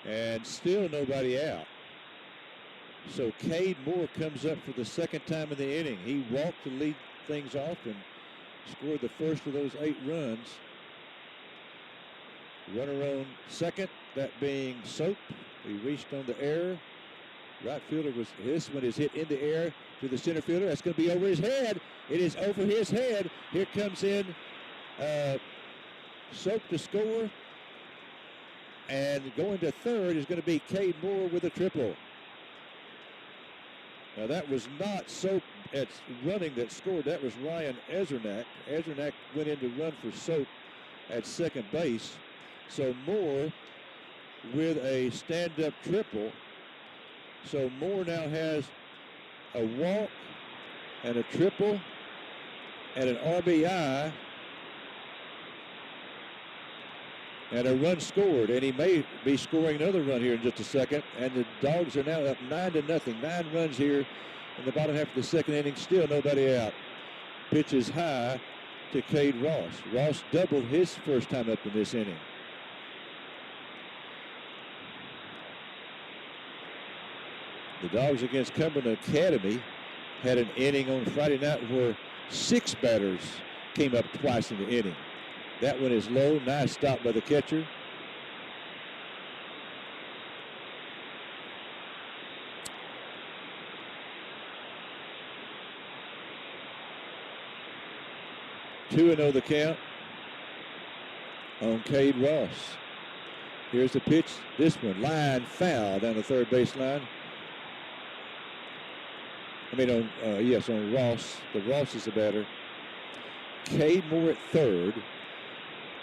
and still nobody out. So Cade Moore comes up for the second time in the inning. He walked to lead things off and scored the first of those 8 runs. Runner on second, that being Soap. He reached on the error. Right fielder was, this one is hit in the air to the center fielder. That's going to be over his head. It is over his head. Here comes in Soap to score, and going to third is going to be Cade Moore with a triple. Now that was not Soap at running that scored. That was Ryan Ezernak. Ezernak went in to run for Soap at second base. So Moore with a stand-up triple. So Moore now has a walk and a triple and an RBI. And a run scored, and he may be scoring another run here in just a second. And the Dogs are now up 9-0. 9 runs here in the bottom half of the second inning. Still nobody out. Pitches high to Cade Ross. Ross doubled his first time up in this inning. The Dogs against Cumberland Academy had an inning on Friday night where 6 batters came up twice in the inning. That one is low. Nice stop by the catcher. Two and 0 the count on Cade Ross. Here's the pitch. This one, line foul down the third baseline. On Ross. The Ross is the batter. Cade Moore at third.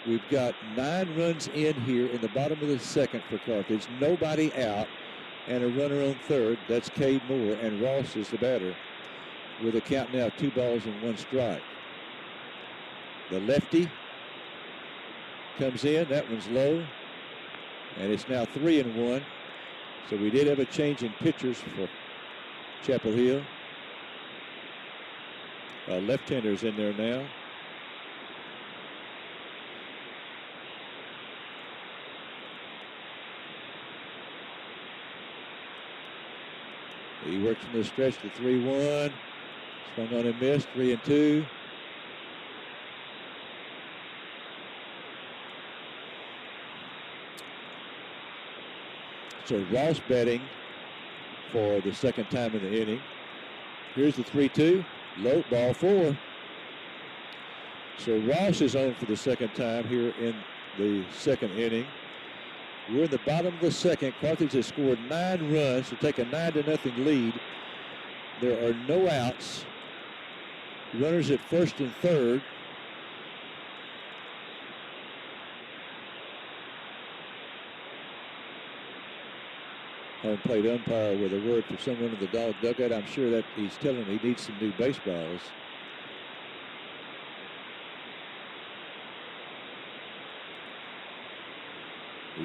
We've got 9 runs in here in the bottom of the second for Carthage. Nobody out and a runner on third. That's Cade Moore, and Ross is the batter with a count now 2 balls and 1 strike. The lefty comes in. That one's low, and it's now 3-1. So we did have a change in pitchers for Chapel Hill. Left-hander's in there now. He works from the stretch to 3-1. Swung on and missed, 3-2. So Ross batting for the second time in the inning. Here's the 3-2. Low, ball 4. So Ross is on for the second time here in the second inning. We're in the bottom of the second. Carthage has scored 9 runs to take a 9-0 lead. There are no outs. Runners at first and third. Home plate umpire with a word for someone in the dog dugout. I'm sure that he's telling him he needs some new baseballs.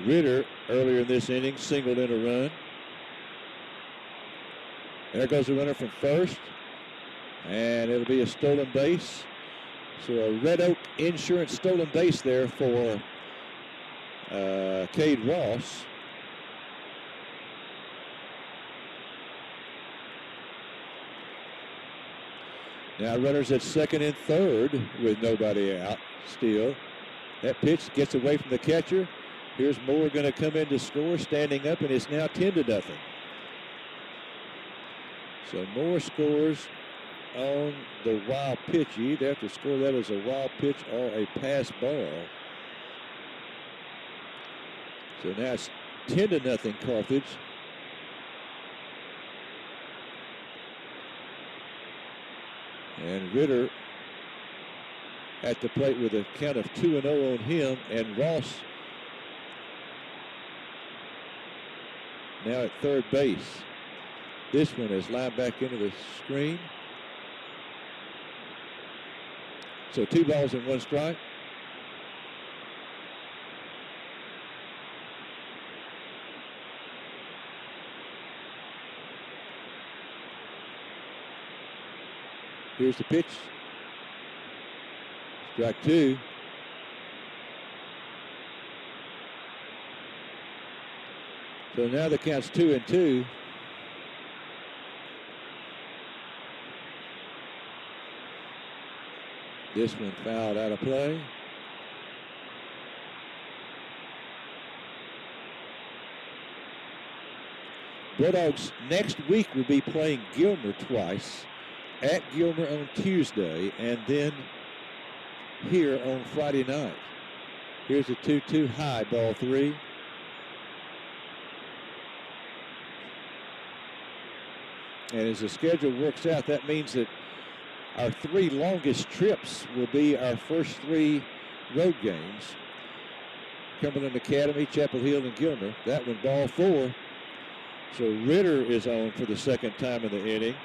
Ritter, earlier in this inning, singled in a run. There goes the runner from first. And it'll be a stolen base. So a Red Oak Insurance stolen base there for Cade Ross. Now runners at second and third with nobody out still. That pitch gets away from the catcher. Here's Moore going to come in to score, standing up, and it's now 10-0. So Moore scores on the wild pitch. You either have to score that as a wild pitch or a pass ball. So now it's 10-0 Carthage. And Ritter at the plate with a count of 2-0 on him, and Ross now at third base. This one is lined back into the screen. So 2 balls and 1 strike. Here's the pitch. Strike 2. So now the count's 2-2. This one fouled out of play. Bulldogs next week will be playing Gilmer twice. At Gilmer on Tuesday, and then here on Friday night. Here's a 2-2 high, ball 3. And as the schedule works out, that means that our 3 longest trips will be our first 3 road games. Cumberland Academy, Chapel Hill, and Gilmer. That one, ball 4. So Ritter is on for the second time in the inning.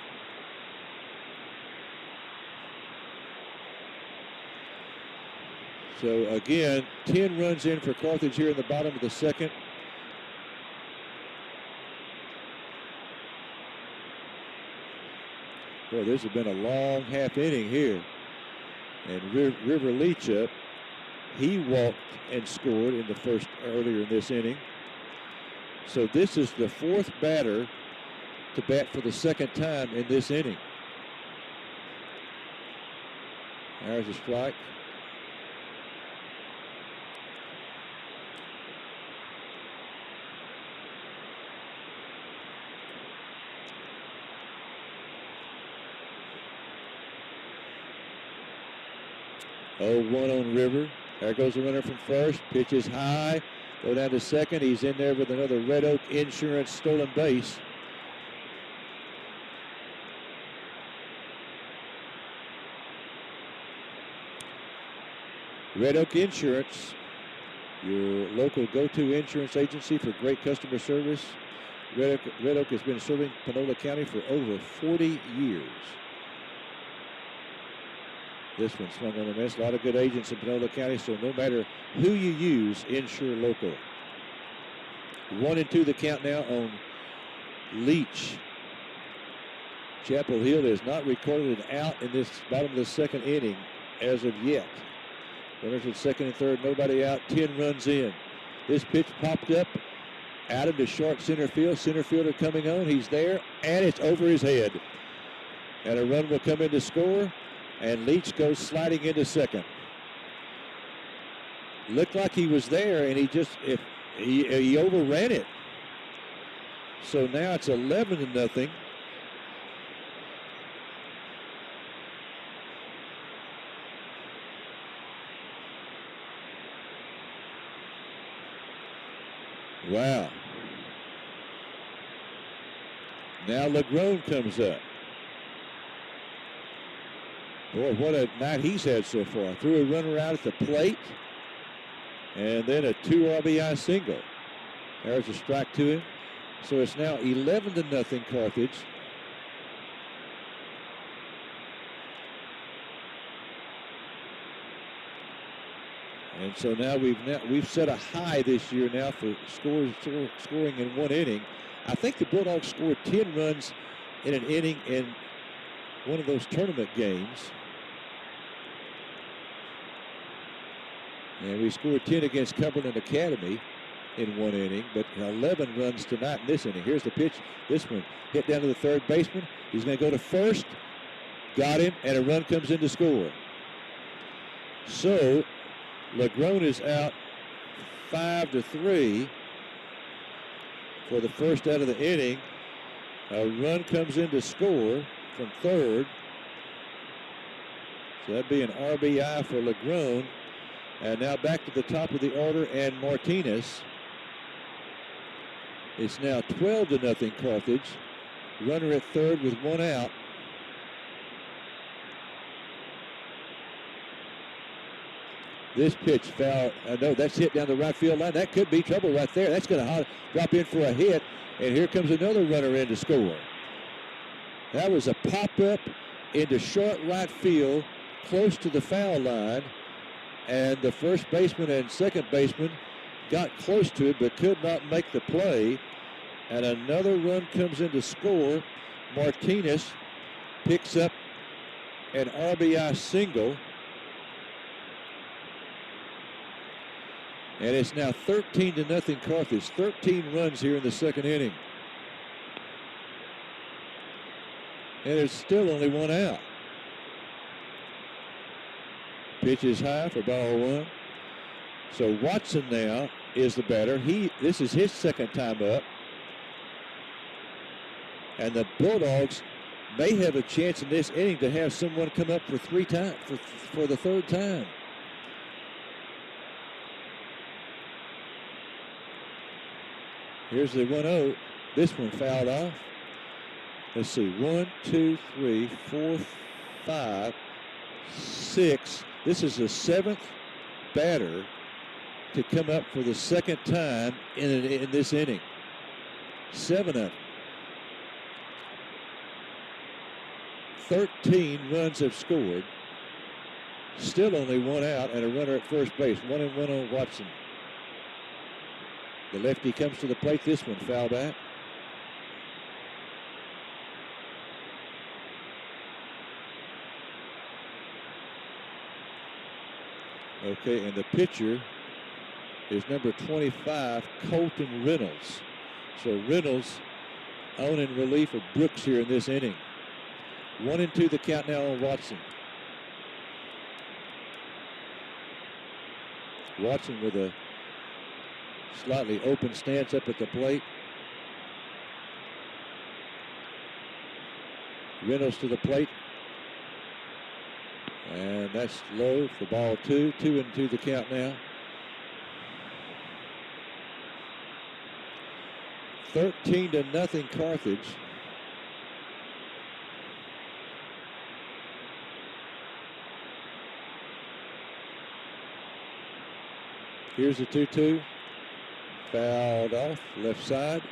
So again, 10 runs in for Carthage here in the bottom of the second. Boy, this has been a long half inning here. And River Leachup, he walked and scored in the first earlier in this inning. So this is the 4th batter to bat for the second time in this inning. There's a strike. Oh, 1 on River. There goes the runner from first. Pitch is high. Go down to second. He's in there with another Red Oak Insurance stolen base. Red Oak Insurance, your local go-to insurance agency for great customer service. Red Oak has been serving Panola County for over 40 years. This one swung on a miss. A lot of good agents in Panola County, so no matter who you use, insure local. 1-2 the count now on Leach. Chapel Hill has not recorded an out in this bottom of the second inning as of yet. Runners at second and third, nobody out, 10 runs in. This pitch popped up out into short center field. Center fielder coming on. He's there, and it's over his head. And a run will come in to score, and Leach goes sliding into second. Looked like he was there, and he overran it. So now it's 11-0. Wow. Now Legrone comes up. Boy, what a night he's had so far. Threw a runner out at the plate, and then a 2 RBI single. There's a strike to him. So it's now 11-0 Carthage. And so now we've set a high this year now for scoring in one inning. I think the Bulldogs scored 10 runs in an inning in one of those tournament games. And we scored 10 against Cumberland Academy in one inning, but 11 runs tonight in this inning. Here's the pitch. This one hit down to the third baseman. He's going to go to first. Got him, and a run comes in to score. So Legrone is out 5-3 for the first out of the inning. A run comes in to score from third. So that'd be an RBI for Legrone. And now back to the top of the order, and Martinez. It's now 12-0 Carthage. Runner at third with one out. This pitch foul. No, that's hit down the right field line. That could be trouble right there. That's going to drop in for a hit. And here comes another runner in to score. That was a pop-up into short right field, close to the foul line. And the first baseman and second baseman got close to it but could not make the play. And another run comes in to score. Martinez picks up an RBI single. And it's now 13-0 Carthage. 13 runs here in the second inning. And there's still only one out. Pitch is high for ball one. So Watson now is the batter. This is his second time up. And the Bulldogs may have a chance in this inning to have someone come up for for the third time. Here's the 1-0. This one fouled off. Let's see. 1, 2, 3, 4, 5, 6. This is the seventh batter to come up for the second time in this inning. 7 of them. 13 runs have scored. Still only one out and a runner at first base. 1-1 on Watson. The lefty comes to the plate. This one foul back. Okay, and the pitcher is number 25, Colton Reynolds. So Reynolds on in relief of Brooks here in this inning. 1-2 the count now on Watson. Watson with a slightly open stance up at the plate. Reynolds to the plate. And that's low for ball two. 2-2 the count now. 13-0 Carthage. Here's the 2-2. Fouled off, left side.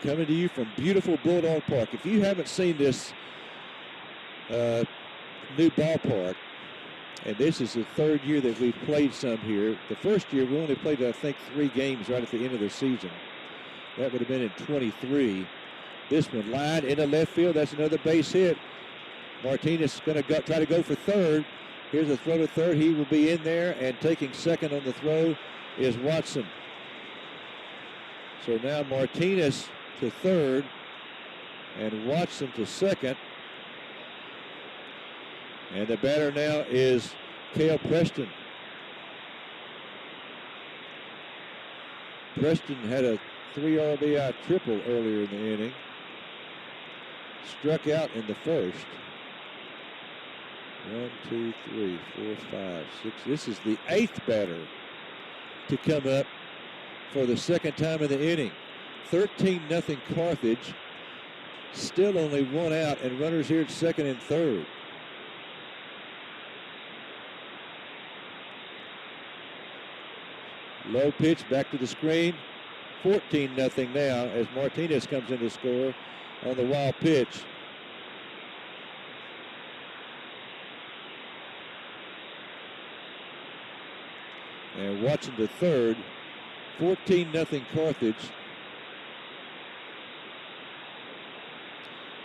Coming to you from beautiful Bulldog Park. If you haven't seen this new ballpark, and this is the third year that we've played some here. The first year we only played, I think, 3 games right at the end of the season. That would have been in 23. This one lined into left field. That's another base hit. Martinez is going to try to go for third. Here's a throw to third. He will be in there, and taking second on the throw is Watson. So now Martinez to third and Watson to second. And the batter now is Cale Preston. Preston had a 3 RBI triple earlier in the inning. Struck out in the first. 1, 2, 3, 4, 5, 6. This is the 8th batter to come up for the second time in the inning. 13-0 Carthage. Still only 1 out, and runners here at second and third. Low pitch back to the screen. 14-0 now as Martinez comes in to score on the wild pitch. And Watson to third. 14-0 Carthage.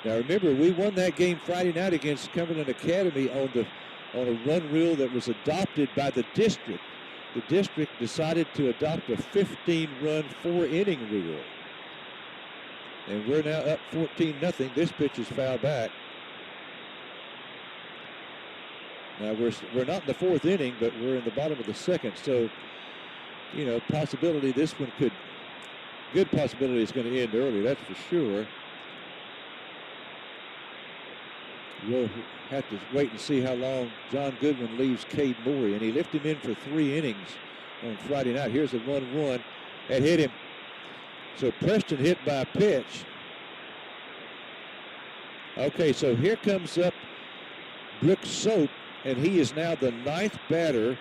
Now remember, we won that game Friday night against Cumberland Academy on a run rule that was adopted by the district. The district decided to adopt a 15-run, 4-inning rule. And we're now up 14-0. This pitch is foul back. Now we're not in the 4th inning, but we're in the bottom of the 2nd. So, you know, possibility this one could, good possibility it's going to end early, that's for sure. We'll have to wait and see how long John Goodwin leaves Cade Morey, and he lifted him in for 3 innings on Friday night. Here's the 1-1 that hit him. So Preston hit by a pitch. Okay, so here comes up Brooks Soap, and he is now the 9th batter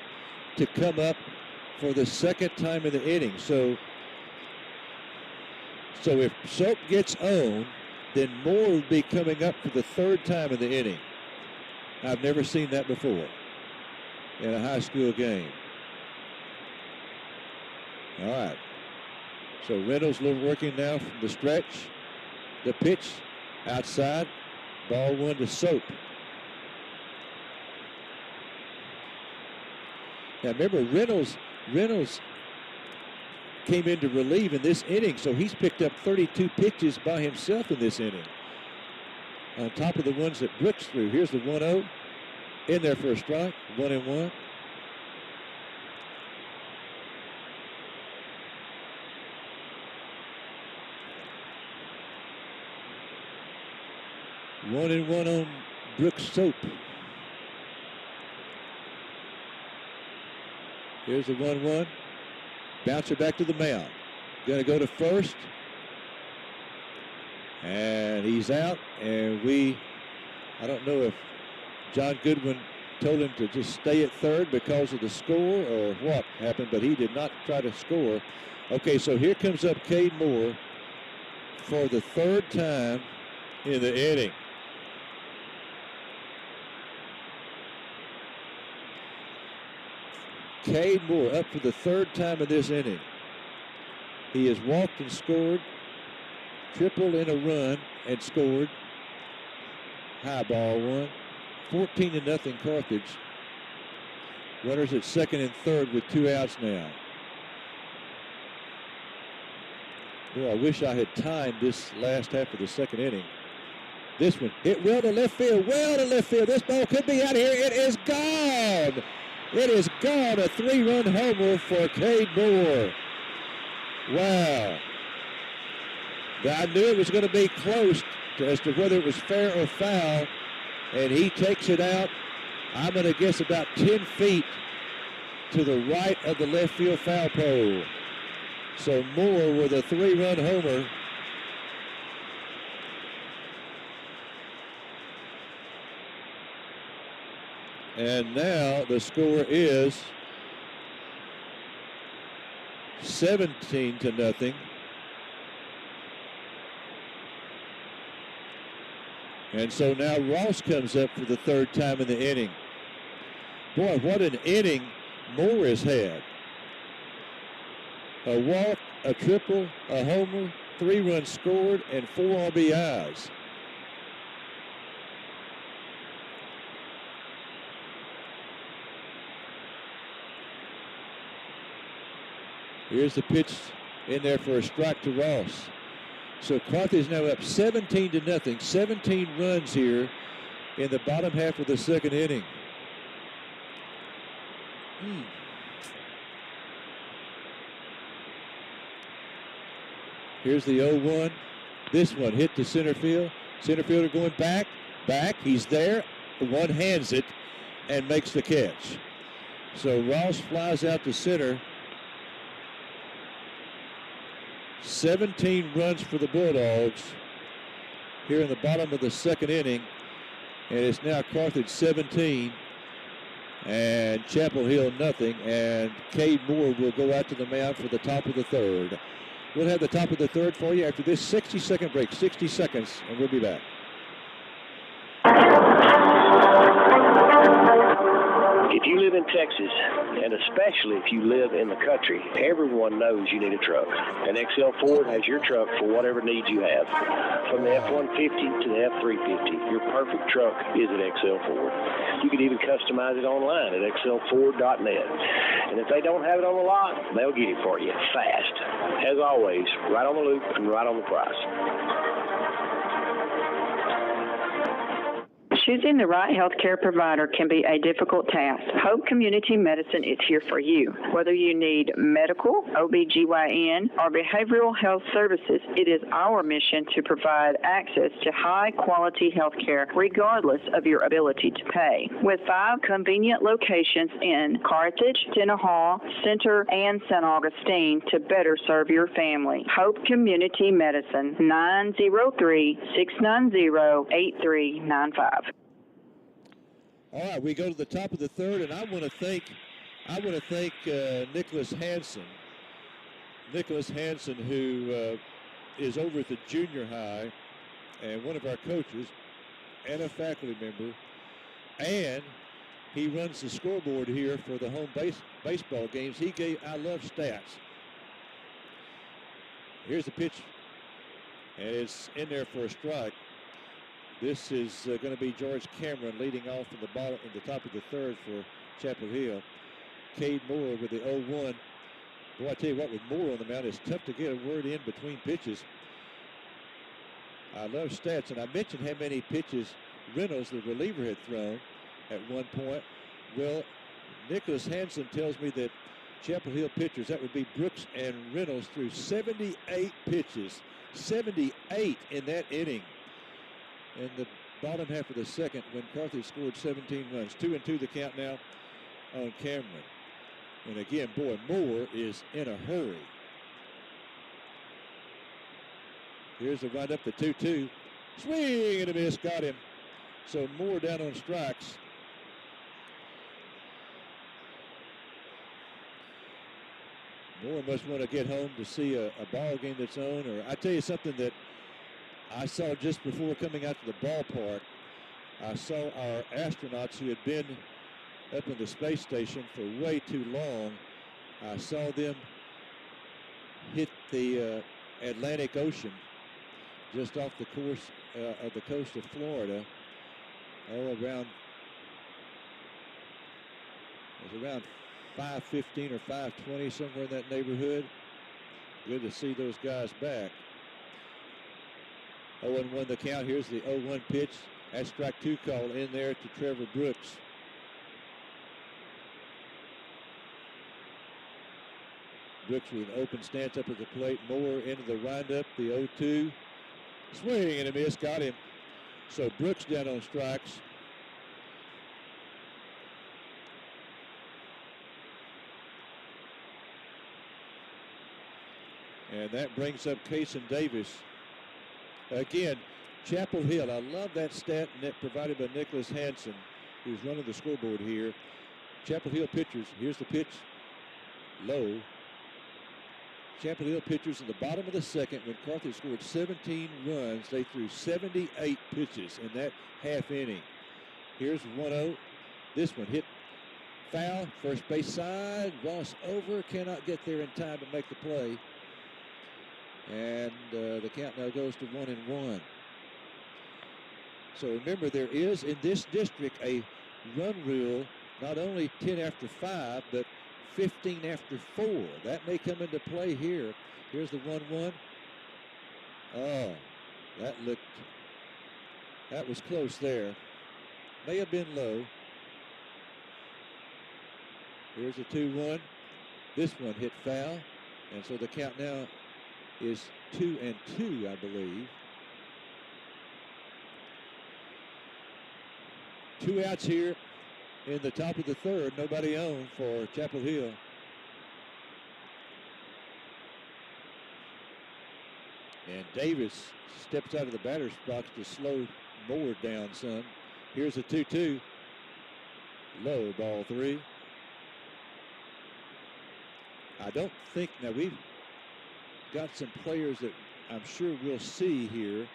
to come up for the 2nd time in the inning. So if Soap gets on, then Moore will be coming up for the 3rd time in the inning. I've never seen that before in a high school game. All right. So Reynolds working now from the stretch. The pitch outside. Ball 1 to Soap. Now remember, Reynolds came in to relieve in this inning, so he's picked up 32 pitches by himself in this inning, on top of the ones that Brooks threw. Here's the 1-0 in there for a strike, 1-1. One and one on Brooks Soap. Here's the 1-1. Bouncer back to the mound. Going to go to first. And he's out. And I don't know if John Goodwin told him to just stay at third because of the score or what happened, but he did not try to score. Okay, so here comes up Cade Moore for the 3rd time in the inning. Cade Moore up for the 3rd time in this inning. He has walked and scored, triple in a run and scored. High ball 1. 14-0 Carthage. Runners at 2nd and 3rd with 2 outs now. Boy, I wish I had timed this last half of the 2nd inning. This one hit well to left field, This ball could be out here. It is gone. It is gone. A 3-run homer for Cade Moore. Wow. I knew it was going to be close as to whether it was fair or foul, and he takes it out. I'm going to guess about 10 feet to the right of the left field foul pole. So Moore with a 3-run homer. And now the score is 17-0. And so now Ross comes up for the 3rd time in the inning. Boy, what an inning Moore has had. A walk, a triple, a homer, 3 runs scored, and 4 RBIs. Here's the pitch in there for a strike to Ross. So Carthage now up 17-0. 17 runs here in the bottom half of the second inning. Here's the 0-1. This one hit to center field. Center fielder going back. He's there. One hands it and makes the catch. So Ross flies out to center. 17 runs for the Bulldogs here in the bottom of the second inning. And it's now Carthage 17 and Chapel Hill nothing. And Cade Moore will go out to the mound for the top of the third. We'll have the top of the third for you after this 60-second break. 60 seconds, and we'll be back. If you live in Texas, and especially if you live in the country, everyone knows you need a truck. And XL Ford has your truck for whatever needs you have. From the F-150 to the F-350, your perfect truck is at XL Ford. You can even customize it online at xlford.net. And if they don't have it on the lot, they'll get it for you fast. As always, right on the loop and right on the price. Choosing the right healthcare provider can be a difficult task. Hope Community Medicine is here for you. Whether you need medical, OB/GYN, or behavioral health services, it is our mission to provide access to high-quality healthcare regardless of your ability to pay. With 5 convenient locations in Carthage, Tenaha, Center, and St. Augustine to better serve your family. Hope Community Medicine, 903-690-8395. All right, we go to the top of the third, and I want to thank Nicholas Hansen. Nicholas Hansen, who is over at the junior high, and one of our coaches, and a faculty member, and he runs the scoreboard here for the home baseball games. I love stats. Here's the pitch, and it's in there for a strike. This is going to be George Cameron leading off in the top of the third for Chapel Hill. Cade Moore with the 0-1. Boy, I tell you what, with Moore on the mound, it's tough to get a word in between pitches. I love stats, and I mentioned how many pitches Reynolds, the reliever, had thrown at one point. Well, Nicholas Hansen tells me that Chapel Hill pitchers, that would be Brooks and Reynolds, threw 78 pitches. 78 in that inning. In the bottom half of the second, when Carthage scored 17 runs. 2-2 the count now on Cameron. And again, boy, Moore is in a hurry. Here's the windup, the 2-2. Swing and a miss, got him. So Moore down on strikes. Moore must want to get home to see a ball game that's on. Or I tell you something that I saw just before coming out to the ballpark. I saw our astronauts who had been up in the space station for way too long. I saw them hit the Atlantic Ocean just off the course of the coast of Florida. It was around 5:15 or 5:20, somewhere in that neighborhood. Good to see those guys back. 0-1 the count. Here's the 0-1 pitch. That strike 2 call in there to Trevor Brooks. Brooks with an open stance up at the plate. Moore into the windup. The 0-2. Swing and a miss. Got him. So Brooks down on strikes. And that brings up Kason Davis. Again, Chapel Hill, I love that stat provided by Nicholas Hansen, who's running the scoreboard here. Chapel Hill pitchers, here's the pitch, low. Chapel Hill pitchers in the bottom of the second, when Carthage scored 17 runs, they threw 78 pitches in that half inning. Here's 1-0. This one hit foul, first base side. Ross over, cannot get there in time to make the play. And the count now goes to 1-1. So remember, there is in this district a run rule, not only 10 after 5, but 15 after 4. That may come into play here. Here's the 1-1. Oh, that was close there. May have been low. Here's a 2-1. This one hit foul. And so the count now is 2-2, I believe. 2 outs here in the top of the third. Nobody on for Chapel Hill. And Davis steps out of the batter's box to slow Moore down some. Here's a 2-2. Low, ball 3. I don't think, now we've got some players that I'm sure we'll see here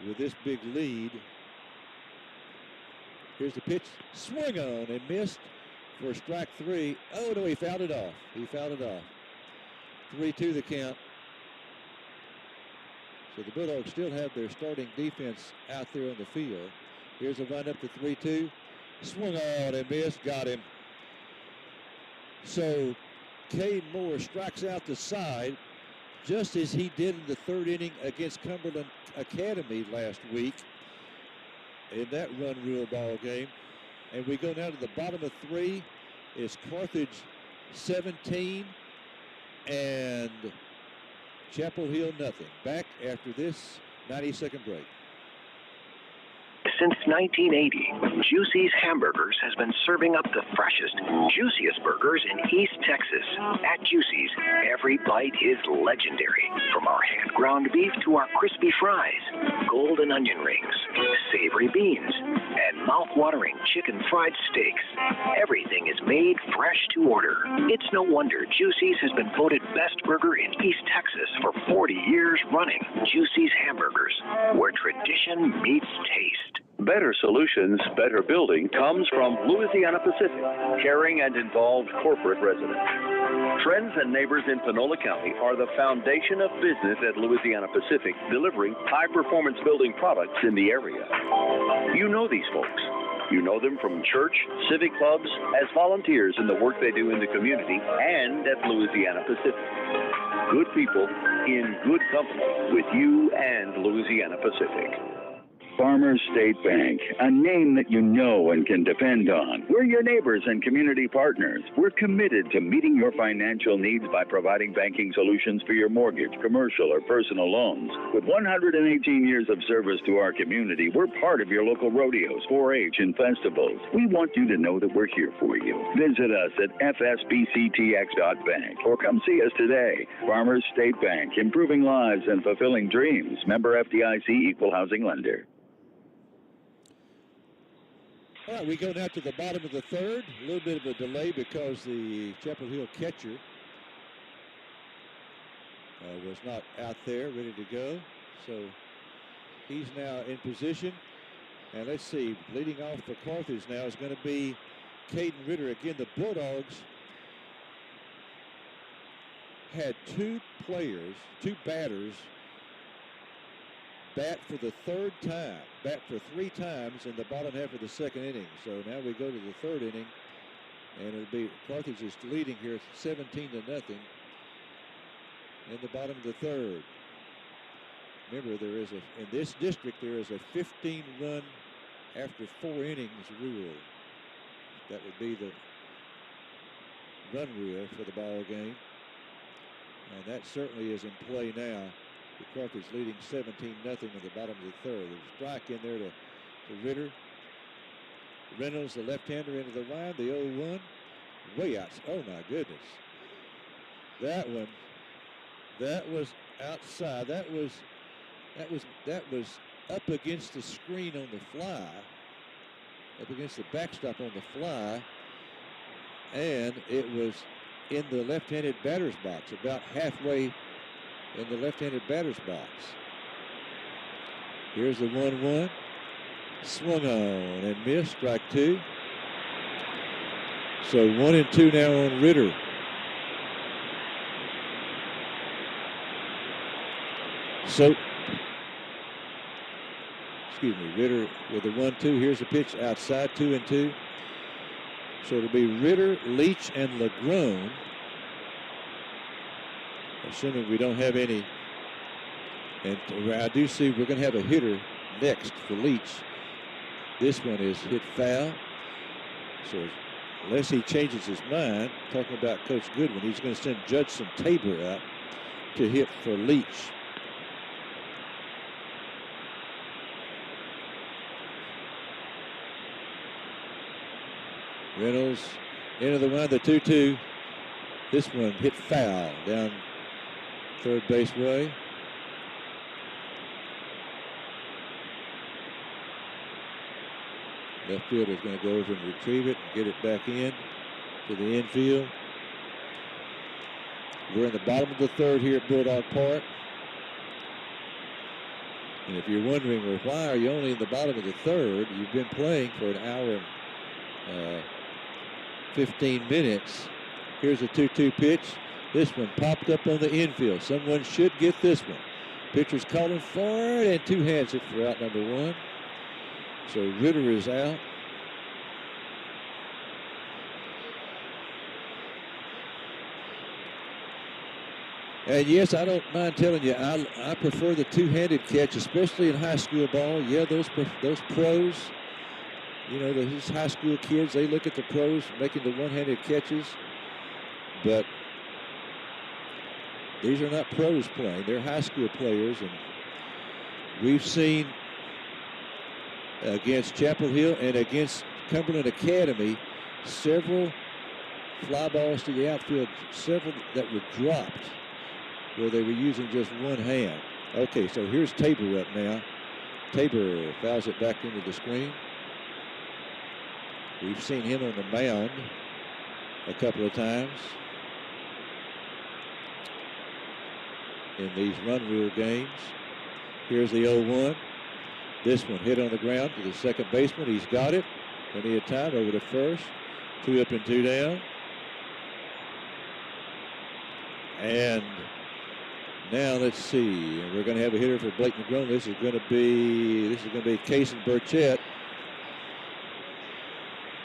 with this big lead. Here's the pitch, swing on and missed for strike 3. Oh no, he fouled it off. 3-2 the count. So the Bulldogs still have their starting defense out there on the field. Here's a windup to 3-2. Swung on and missed, got him. So Cade Moore strikes out the side just as he did in the third inning against Cumberland Academy last week in that run rule ball game. And we go now to the bottom of 3. It's Carthage 17 and Chapel Hill nothing. Back after this 90-second break. Since 1980, Juicy's Hamburgers has been serving up the freshest, juiciest burgers in East Texas. At Juicy's, every bite is legendary. From our hand-ground beef to our crispy fries, golden onion rings, savory beans, and mouth-watering chicken fried steaks. Everything is made fresh to order. It's no wonder Juicy's has been voted best burger in East Texas for 40 years running. Juicy's Hamburgers, where tradition meets taste. Better solutions, better building comes from Louisiana Pacific, caring and involved corporate residents. Friends and neighbors in Panola County are the foundation of business at Louisiana Pacific, delivering high-performance building products in the area. You know these folks. You know them from church, civic clubs, as volunteers in the work they do in the community, and at Louisiana Pacific. Good people in good company with you and Louisiana Pacific. Farmers State Bank, a name that you know and can depend on. We're your neighbors and community partners. We're committed to meeting your financial needs by providing banking solutions for your mortgage, commercial, or personal loans. With 118 years of service to our community, we're part of your local rodeos, 4-H, and festivals. We want you to know that we're here for you. Visit us at fsbctx.bank or come see us today. Farmers State Bank, improving lives and fulfilling dreams. Member FDIC, Equal Housing Lender. All right, we go now to the bottom of the third. A little bit of a delay because the Chapel Hill catcher was not out there ready to go. So he's now in position. And let's see, leading off for Carthage now is going to be Caden Ritter. Again, the Bulldogs had two batters, bat for the third time, bat for 3 times in the bottom half of the second inning. So now we go to the third inning, and it'll be Carthage is leading here 17-0 in the bottom of the third. Remember, there is in this district there is a 15-run after 4 innings rule. That would be the run rule for the ball game, and that certainly is in play now. The Carthage leading 17-0 in the bottom of the third. There's a strike in there to Ritter. Reynolds, the left-hander, into the line. The 0-1. Way out. Oh, my goodness. That was outside. That was up against the screen on the fly. Up against the backstop on the fly. And it was in the left-handed batter's box, about halfway in the left-handed batter's box. Here's the 1-1. Swung on and missed, strike 2. So 1-2 now on Ritter. So, Ritter with the 1-2. Here's a pitch outside, 2-2. So it'll be Ritter, Leach, and LeGrone. Assuming we don't have any. And I do see we're going to have a hitter next for Leach. This one is hit foul. So unless he changes his mind, talking about Coach Goodwin, he's going to send Judson Tabor out to hit for Leach. Reynolds into the one, the 2-2. This one hit foul down third base way. Left fielder is going to go over and retrieve it and get it back in to the infield. We're in the bottom of the third here at Bulldog Park. And if you're wondering, well, why are you only in the bottom of the third? You've been playing for an hour and 15 minutes. Here's a 2-2 pitch. This one popped up on the infield. Someone should get this one. Pitcher's calling for it, and two hands it for out number one. So Ritter is out. And yes, I don't mind telling you, I prefer the two-handed catch, especially in high school ball. Yeah, those pros, you know, these high school kids, they look at the pros making the one-handed catches. But these are not pros playing. They're high school players. And we've seen against Chapel Hill and against Cumberland Academy several fly balls to the outfield, several that were dropped where they were using just one hand. Okay, so here's Tabor up now. Tabor fouls it back into the screen. We've seen him on the mound a couple of times in these run rule games. Here's the 0-1. This one hit on the ground to the second baseman. He's got it. Plenty of time over to first. 2 up and 2 down. And now let's see. We're going to have a hitter for Blake McGrone. This is going to be Kaysen Burchett.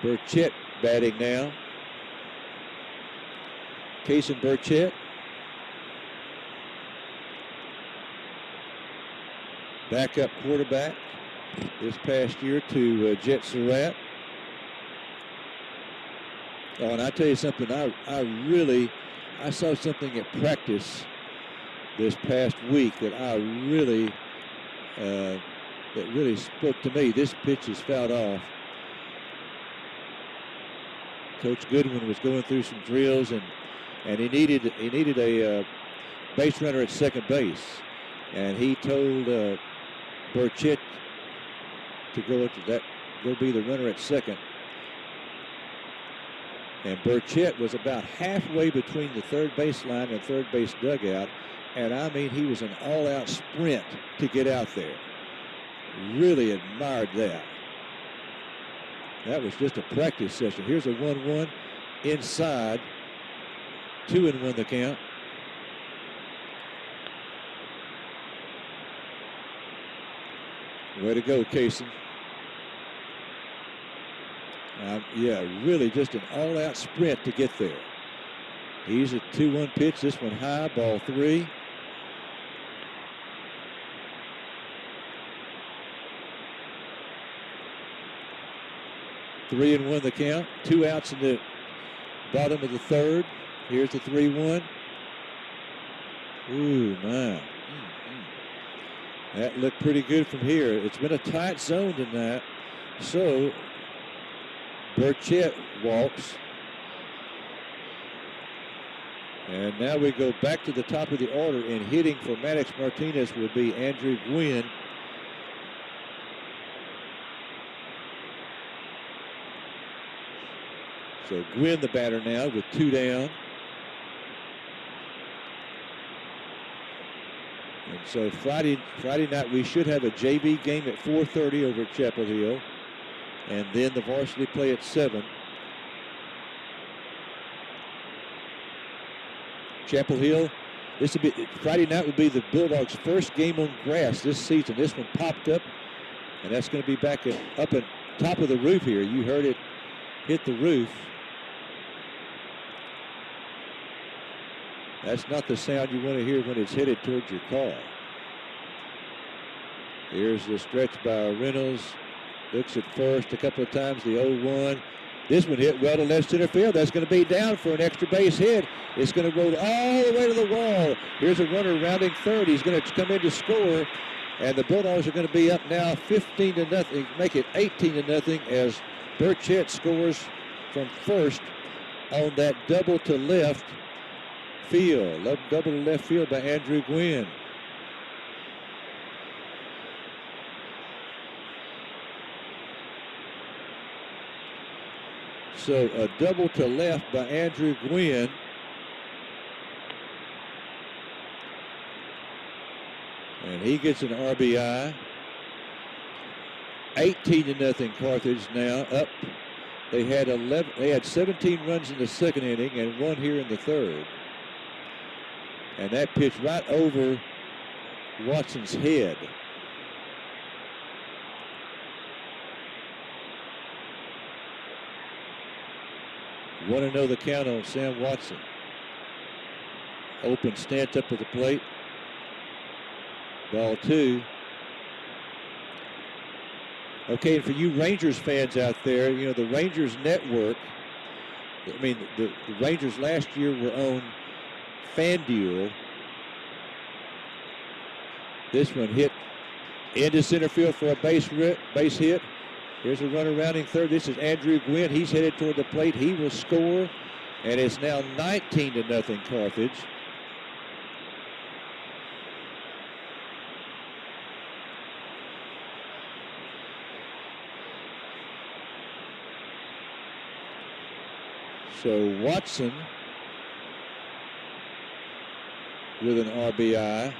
Burchett batting now. Kaysen Burchett. Backup quarterback this past year to Jet Surratt. Oh, and I tell you something, I saw something at practice this past week that really spoke to me. This pitch is fouled off. Coach Goodwin was going through some drills and he needed a base runner at second base, and he told Burchett to go be the runner at second. And Burchett was about halfway between the third base line and third base dugout. And I mean, he was an all-out sprint to get out there. Really admired that. That was just a practice session. Here's a 1-1 inside. 2-1 the count. Way to go, Kaysen. Yeah, really just an all-out sprint to get there. He's a 2-1 pitch. This one high, ball 3. Three and 1 the count. 2 outs in the bottom of the third. Here's the 3-1. Ooh, my. That looked pretty good from here. It's been a tight zone tonight. So Burchett walks. And now we go back to the top of the order, and hitting for Maddox Martinez will be Andrew Gwynn. So Gwynn the batter now with 2 down. And so Friday night we should have a JV game at 4:30 over at Chapel Hill. And then the varsity play at 7. Chapel Hill, Friday night would be the Bulldogs' first game on grass this season. This one popped up, and that's going to be back up at top of the roof here. You heard it hit the roof. That's not the sound you want to hear when it's headed towards your car. Here's the stretch by Reynolds. Looks at first a couple of times, the 0-1. This one hit well to left center field. That's going to be down for an extra base hit. It's going to roll all the way to the wall. Here's a runner rounding third. He's going to come in to score. And the Bulldogs are going to be up now 15-0, make it 18-0 as Burchett scores from first on that double to left field. Double to left field by Andrew Gwynn. So a double to left by Andrew Gwynn. And he gets an RBI. 18-0 Carthage now up. They had 17 runs in the second inning and 1 here in the third. And that pitch right over Watson's head. Want to know the count on Sam Watson. Open stance up at the plate. Ball 2. Okay, and for you Rangers fans out there, you know, the Rangers network, I mean, the Rangers last year were on FanDuel. This one hit into center field for a base hit. Here's a runner rounding third. This is Andrew Gwynn. He's headed toward the plate. He will score, and it's now 19-0 Carthage. So Watson with an RBI.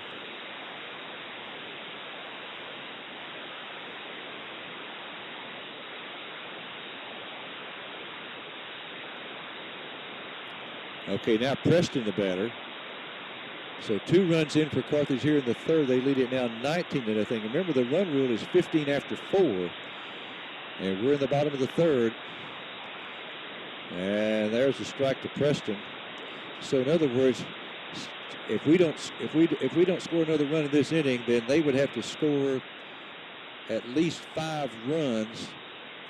Okay, now Preston the batter. So 2 runs in for Carthage here in the third. They lead it now 19-0. Remember, the run rule is 15 after 4. And we're in the bottom of the third. And there's a strike to Preston. So in other words, if we don't score another run in this inning, then they would have to score at least 5 runs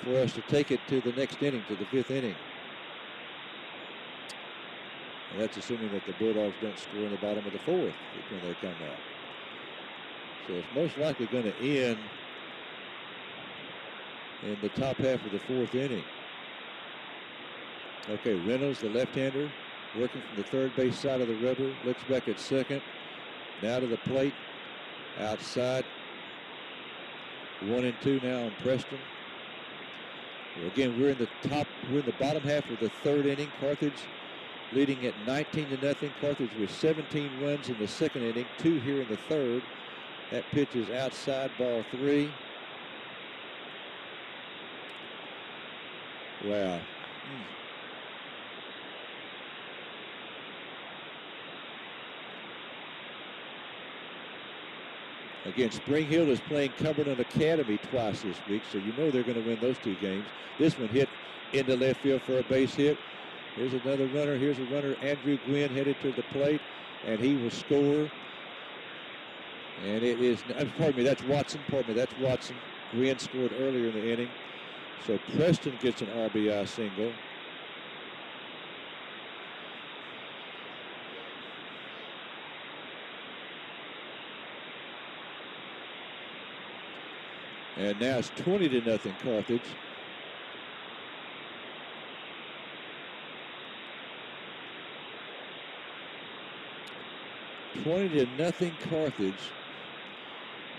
for us to take it to the next inning, to the 5th inning. And that's assuming that the Bulldogs don't score in the bottom of the 4th when they come out. So it's most likely going to end in the top half of the 4th inning. Okay, Reynolds, the left-hander, working from the third base side of the rubber, looks back at second, now to the plate, outside. 1-2 now on Preston. Well, again, we're in the bottom half of the 3rd inning. Carthage leading at 19-0. Carthage with 17 runs in the 2nd inning, 2 here in the 3rd. That pitch is outside, ball 3. Wow. Again, Spring Hill is playing Cumberland Academy twice this week, so you know they're going to win those 2 games. This one hit into left field for a base hit. Here's another runner. Here's a runner, Andrew Gwynn, headed to the plate, and he will score. And it is, pardon me, that's Watson. Gwynn scored earlier in the inning. So Preston gets an RBI single. And now it's 20-0 Carthage. (20-0) Carthage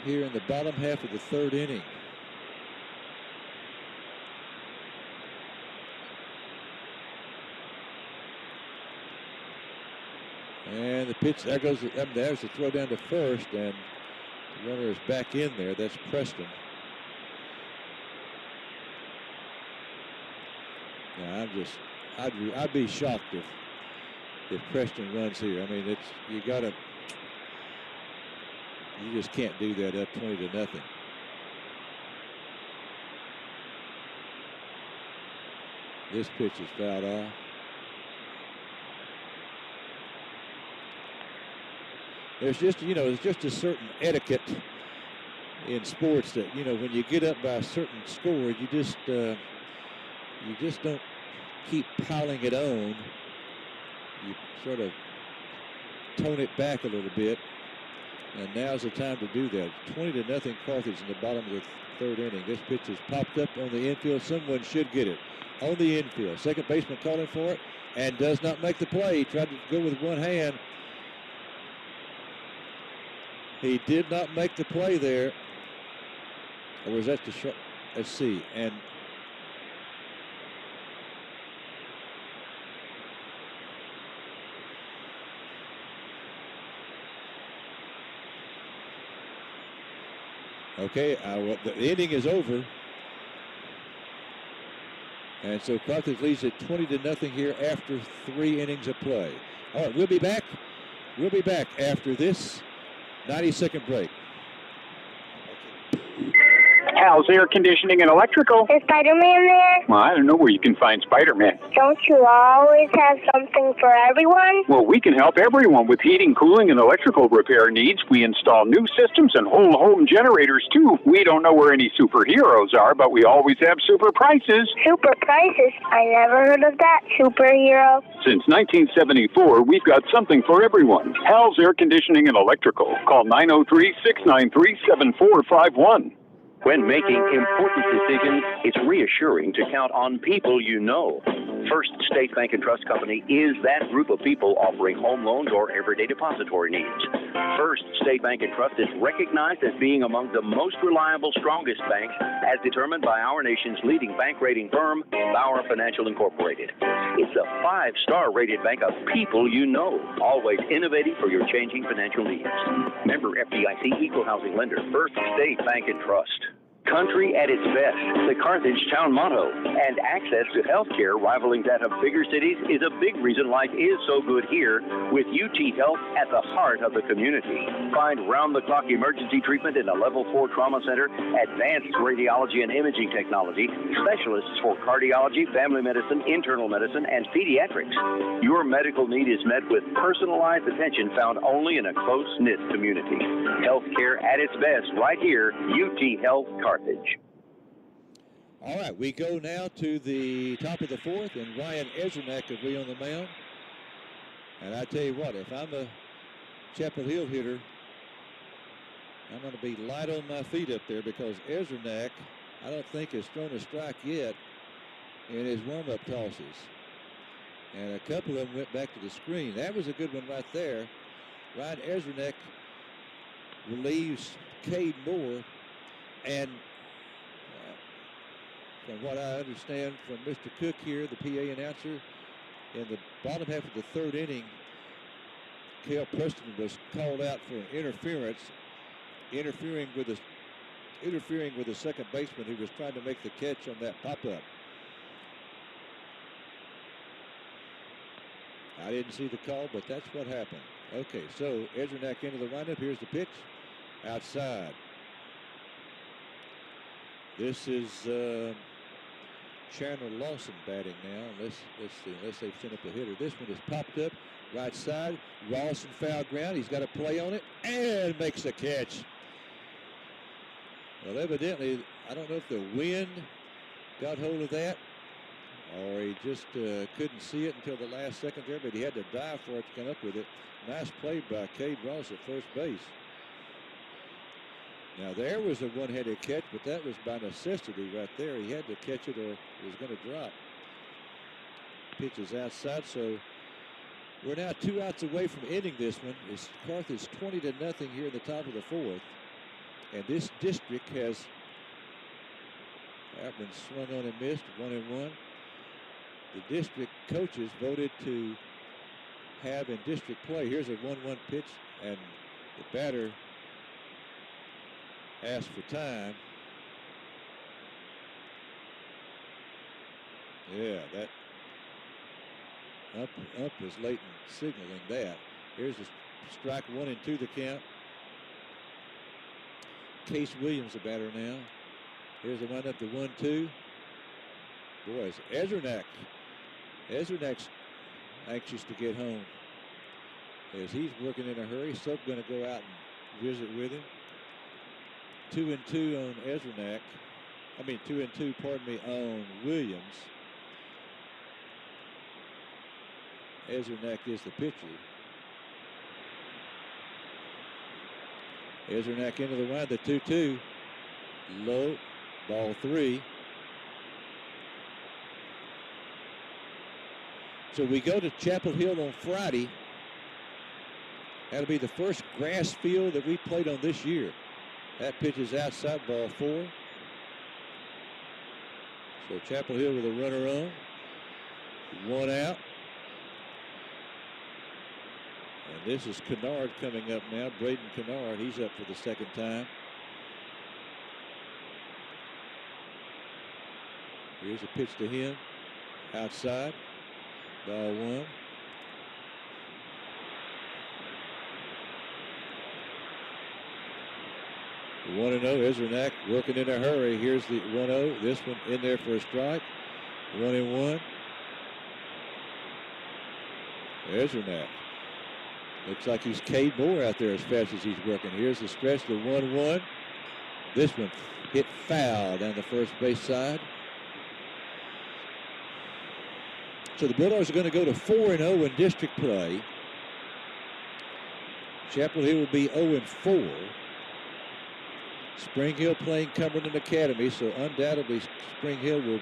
here in the bottom half of the 3rd inning. And the pitch, there's the throw down to first, and the runner is back in there. That's Preston. Now I'd be shocked if Preston runs here. I mean, you just can't do that up 20-0. This pitch is fouled off. There's just, there's just a certain etiquette in sports that, when you get up by a certain score, you just don't keep piling it on. You sort of tone it back a little bit, and now's the time to do that. 20-0 Carthage in the bottom of the third inning. This pitch is popped up on the infield. Someone should get it on the infield. Second baseman calling for it and does not make the play. He tried to go with one hand. He did not make the play there. Or was that the short? Let's see. And okay, the inning is over. And so Carthage leads at 20-0 here after 3 innings of play. All right, we'll be back. We'll be back after this 90-second break. Hal's Air Conditioning and Electrical. Is Spider-Man there? Well, I don't know where you can find Spider-Man. Don't you always have something for everyone? Well, we can help everyone with heating, cooling, and electrical repair needs. We install new systems and whole home generators, too. We don't know where any superheroes are, but we always have super prices. Super prices? I never heard of that superhero. Since 1974, we've got something for everyone. Hal's Air Conditioning and Electrical. Call 903-693-7451. When making important decisions, it's reassuring to count on people you know. First State Bank and Trust Company is that group of people offering home loans or everyday depository needs. First State Bank and Trust is recognized as being among the most reliable, strongest banks as determined by our nation's leading bank rating firm, Bauer Financial Incorporated. It's a 5-star rated bank of people you know, always innovating for your changing financial needs. Member FDIC Equal Housing Lender, First State Bank and Trust. Country at its best, the Carthage town motto, and access to health care rivaling that of bigger cities is a big reason life is so good here, with UT Health at the heart of the community. Find round-the-clock emergency treatment in a Level 4 trauma center, advanced radiology and imaging technology, specialists for cardiology, family medicine, internal medicine, and pediatrics. Your medical need is met with personalized attention found only in a close-knit community. Health care at its best right here, UT Health Carthage. All right, we go now to the top of the fourth, and Ryan Ezernak will be on the mound. And I tell you what, if I'm a Chapel Hill hitter, I'm going to be light on my feet up there, because Ezernak, I don't think, has thrown a strike yet in his warm-up tosses. And a couple of them went back to the screen. That was a good one right there. Ryan Ezernak relieves Cade Moore. And from what I understand from Mr. Cook here, the PA announcer, in the bottom half of the third inning, Cale Preston was called out for an interference, interfering with the second baseman who was trying to make the catch on that pop-up. I didn't see the call, but that's what happened. Okay, so Ezernak into the windup. Here's the pitch, outside. This is Chandler Lawson batting now. Let's see, unless they've sent up a hitter. This one is popped up, right side. Lawson foul ground. He's got a play on it and makes the catch. Well, evidently, I don't know if the wind got hold of that, or he just couldn't see it until the last second there, but he had to dive for it to come up with it. Nice play by Cade Ross at first base. Now, there was a one-handed catch, but that was by necessity right there. He had to catch it or it was going to drop. Pitch is outside, so we're now 2 outs away from ending this one. It's Carthage 20-0 here in the top of the fourth. And this district has, that one swung on and missed, 1-1. The district coaches voted to have in district play. Here's a 1-1 pitch, and the batter asked for time. Yeah, that up was Leighton signaling that. Here's a strike, 1-2 the count. Case Williams the batter now. Here's the windup to 1-2. Boys, Ezernak's anxious to get home as he's working in a hurry. So going to go out and visit with him. 2-2 on Ezernak. 2-2, pardon me, on Williams. Ezernak is the pitcher. Ezernak into the wind, the 2-2. Low, ball 3. So we go to Chapel Hill on Friday. That'll be the first grass field that we played on this year. That pitch is outside, ball 4. So Chapel Hill with a runner on. 1 out. And this is Kennard coming up now. Braden Kennard, he's up for the second time. Here's a pitch to him. Outside. Ball 1. The 1-0. Ezernak working in a hurry. Here's the 1-0. This one in there for a strike. 1-1. Ezernak. Looks like he's Cade Moore out there as fast as he's working. Here's the stretch, the 1-1. This one hit foul down the first base side. So the Bulldogs are going to go to 4-0 in district play. Chapel Hill will be 0-4. Spring Hill playing Cumberland Academy, so undoubtedly Spring Hill will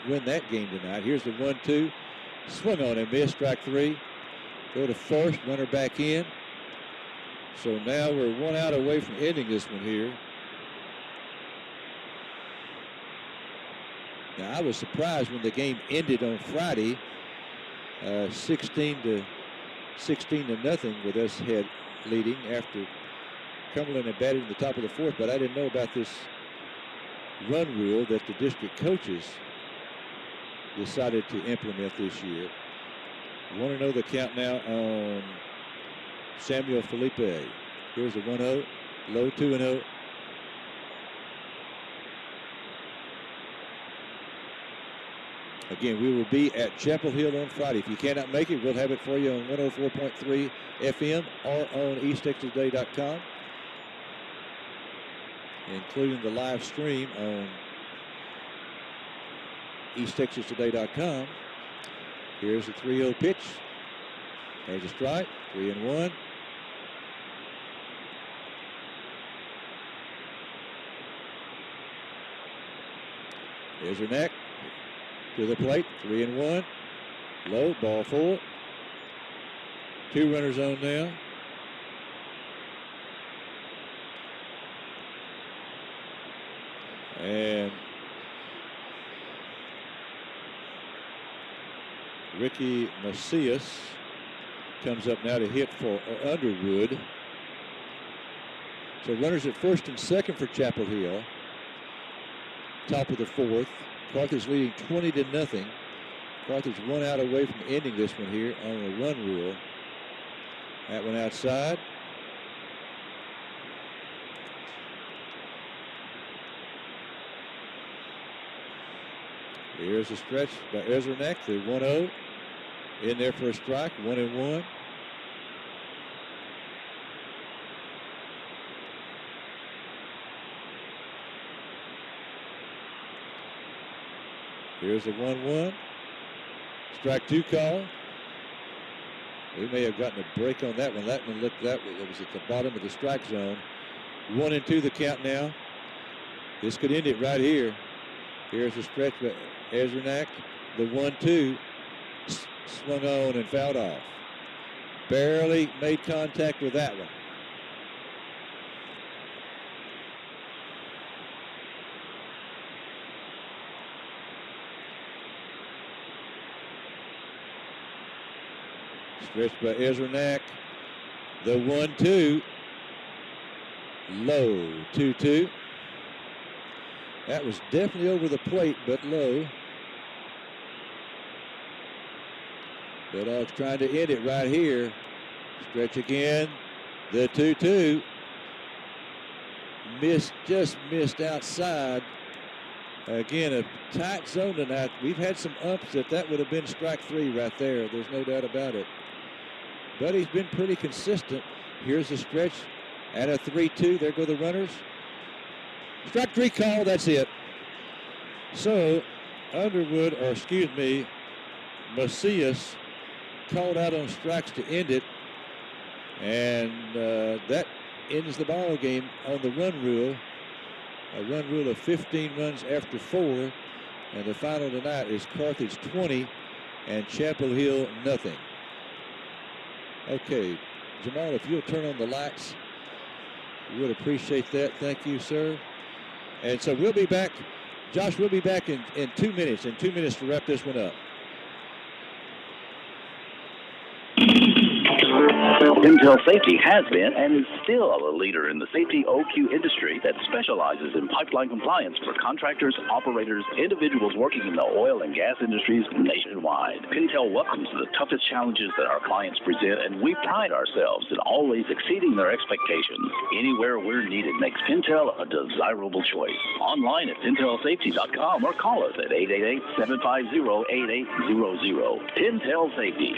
win that game tonight. Here's the 1-2. Swung on and missed, strike 3. Go to first, runner back in. So now we're 1 out away from ending this one here. Now I was surprised when the game ended on Friday, 16 to nothing with us leading after Cumberland had batted in the top of the 4th, but I didn't know about this run rule that the district coaches decided to implement this year. 1-0 the count now on Samuel Felipe. Here's a 1-0, low 2-0. Again, we will be at Chapel Hill on Friday. If you cannot make it, we'll have it for you on 104.3 FM or on EastTexasToday.com, including the live stream on EastTexasToday.com. Here's the 3-0 pitch. There's a strike, 3-1. There's her neck to the plate, 3-1. Low, ball 4. 2 runners on now. And Ricky Macias comes up now to hit for Underwood. So runners at first and second for Chapel Hill. Top of the 4th. Carthage leading 20-0. Carthage 1 out away from ending this one here on a run rule. That one outside. Here's a stretch by Ezernak, the 1-0. In there for a strike, 1-1. Here's the 1-1. Strike 2 call. We may have gotten a break on that one. That one looked it was at the bottom of the strike zone. 1-2 the count now. This could end it right here. Here's the stretch by Ezernak. The 1-2 swung on and fouled off. Barely made contact with that one. Stretched by Ezernak. The 1-2. Low, 2-2. That was definitely over the plate, but low. Bulldogs trying to end it right here. Stretch again. The 2-2. Just missed outside. Again, a tight zone tonight. We've had some umps that would have been strike 3 right there. There's no doubt about it. But he's been pretty consistent. Here's the stretch at a 3-2. There go the runners. Strike 3 call. That's it. So Macias called out on strikes to end it. And that ends the ball game on the run rule. A run rule of 15 runs after 4. And the final tonight is Carthage 20 and Chapel Hill nothing. Okay, Jamal, if you'll turn on the lights, we would appreciate that. Thank you, sir. And so we'll be back. Josh, we'll be back in 2 minutes. In 2 minutes to wrap this one up. Pintail Safety has been and is still a leader in the safety OQ industry that specializes in pipeline compliance for contractors, operators, individuals working in the oil and gas industries nationwide. Pintail welcomes the toughest challenges that our clients present, and we pride ourselves in always exceeding their expectations. Anywhere we're needed makes Pintail a desirable choice. Online at pintailsafety.com or call us at 888-750-8800. Pintail Safety.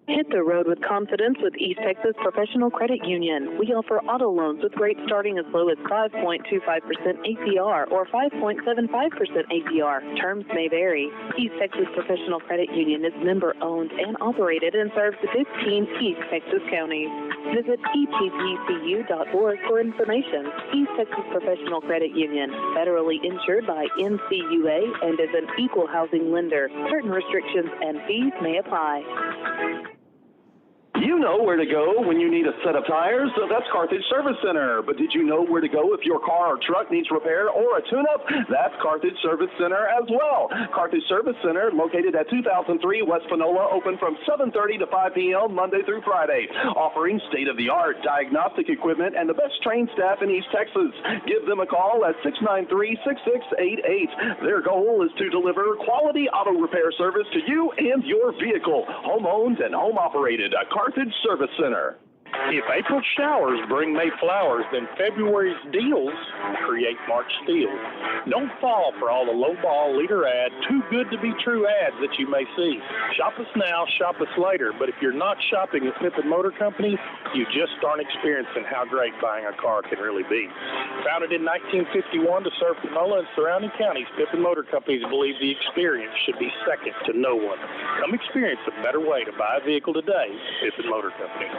Hit the road with confidence with East Texas Professional Credit Union. We offer auto loans with rates starting as low as 5.25% APR or 5.75% APR. Terms may vary. East Texas Professional Credit Union is member-owned and operated and serves 15 East Texas counties. Visit epccu.org for information. East Texas Professional Credit Union, federally insured by NCUA and is an equal housing lender. Certain restrictions and fees may apply. You know where to go when you need a set of tires. So that's Carthage Service Center. But did you know where to go if your car or truck needs repair or a tune-up? That's Carthage Service Center as well. Carthage Service Center, located at 2003 West Panola, open from 7:30 to 5 p.m. Monday through Friday, offering state-of-the-art diagnostic equipment and the best trained staff in East Texas. Give them a call at 693-6688. Their goal is to deliver quality auto repair service to you and your vehicle. Home-owned and home-operated. Carthage Service Center. If April showers bring May flowers, then February's deals create March steals. Don't fall for all the low-ball leader ad, too good to be true ads that you may see. Shop us now, shop us later. But if you're not shopping at Smith & Motor Company, you just aren't experiencing how great buying a car can really be. Founded in 1951 to serve Panola and surrounding counties, Smith & Motor Companies believe the experience should be second to no one. Come experience a better way to buy a vehicle today, Smith & Motor Company.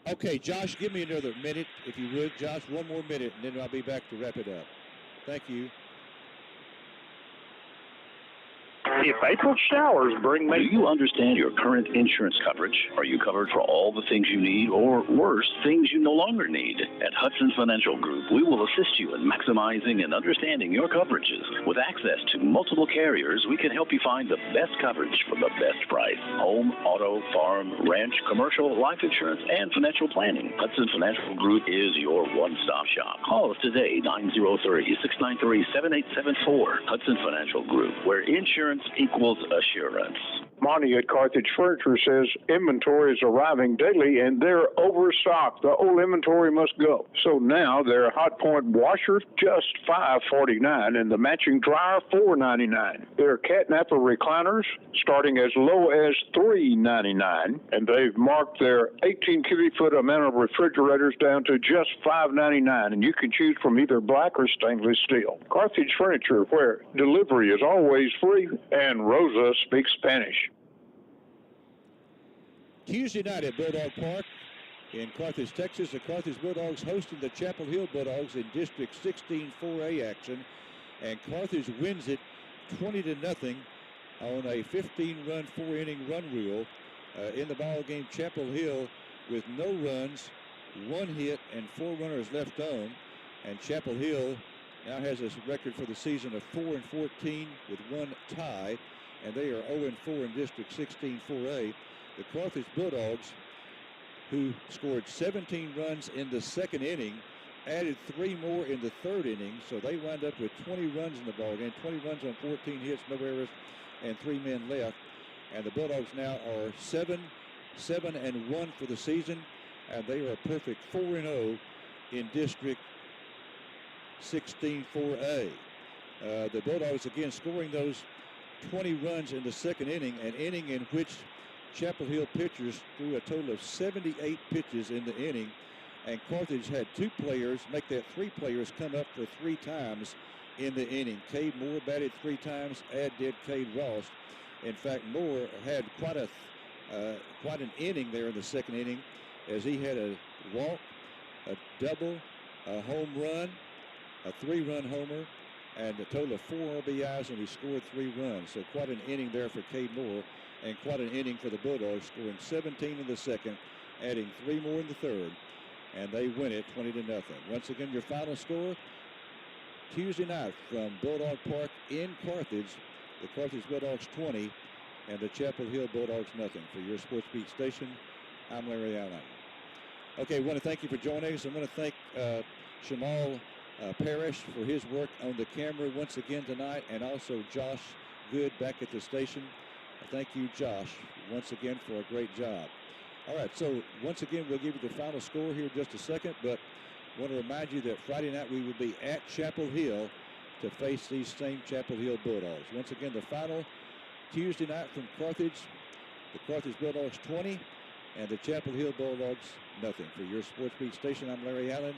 Okay, Josh, give me another minute, if you would. Josh, one more minute, and then I'll be back to wrap it up. Thank you. If April showers bring May... Do you understand your current insurance coverage? Are you covered for all the things you need, or worse, things you no longer need? At Hudson Financial Group, we will assist you in maximizing and understanding your coverages. With access to multiple carriers, we can help you find the best coverage for the best price. Home, auto, farm, ranch, commercial, life insurance, and financial planning. Hudson Financial Group is your one-stop shop. Call us today, 903-693-7874. Hudson Financial Group, where insurance equals assurance. Monty at Carthage Furniture says inventory is arriving daily and they're overstocked. The old inventory must go. So now their hot point washers just $5.49 and the matching dryer $4.99. Their catnapper recliners starting as low as $3.99, and they've marked their 18 cubic foot amount of refrigerators down to just $5.99, and you can choose from either black or stainless steel. Carthage Furniture, where delivery is always free, and Rosa speaks Spanish. Tuesday night at Bulldog Park in Carthage, Texas, the Carthage Bulldogs hosting the Chapel Hill Bulldogs in District 16 4A action, and Carthage wins it 20-0 on a 15-run, 4-inning run rule. In the ball game, Chapel Hill with no runs, 1 hit, and 4 runners left on, and Chapel Hill now has a record for the season of 4-14 with 1 tie, and they are 0-4 in District 16 4A. The Carthage Bulldogs, who scored 17 runs in the second inning, added 3 more in the third inning, so they wind up with 20 runs in the ballgame, 20 runs on 14 hits, no errors, and 3 men left. And the Bulldogs now are 7-1 for the season, and they are a perfect 4-0 in District 16-4A. The Bulldogs again scoring those 20 runs in the second inning, an inning in which Chapel Hill pitchers threw a total of 78 pitches in the inning, and Carthage had 2 players, make that 3 players, come up for 3 times in the inning. Cade Moore batted 3 times, as did Cade Ross. In fact, Moore had quite an inning there in the second inning, as he had a walk, a double, a home run, a 3-run homer, and a total of 4 RBIs, and he scored 3 runs. So quite an inning there for Cade Moore, and quite an inning for the Bulldogs, scoring 17 in the second, adding 3 more in the third, and they win it 20-0. Once again, your final score Tuesday night from Bulldog Park in Carthage, the Carthage Bulldogs 20 and the Chapel Hill Bulldogs nothing. For your Sports Beat station, I'm Larry Allen. Okay, I want to thank you for joining us. I want to thank Shamal Parrish for his work on the camera once again tonight, and also Josh Good back at the station. Thank you, Josh, once again for a great job. All right, so once again, we'll give you the final score here in just a second, but I want to remind you that Friday night we will be at Chapel Hill to face these same Chapel Hill Bulldogs. Once again, the final Tuesday night from Carthage, the Carthage Bulldogs 20 and the Chapel Hill Bulldogs nothing. For your Sports Beat station, I'm Larry Allen.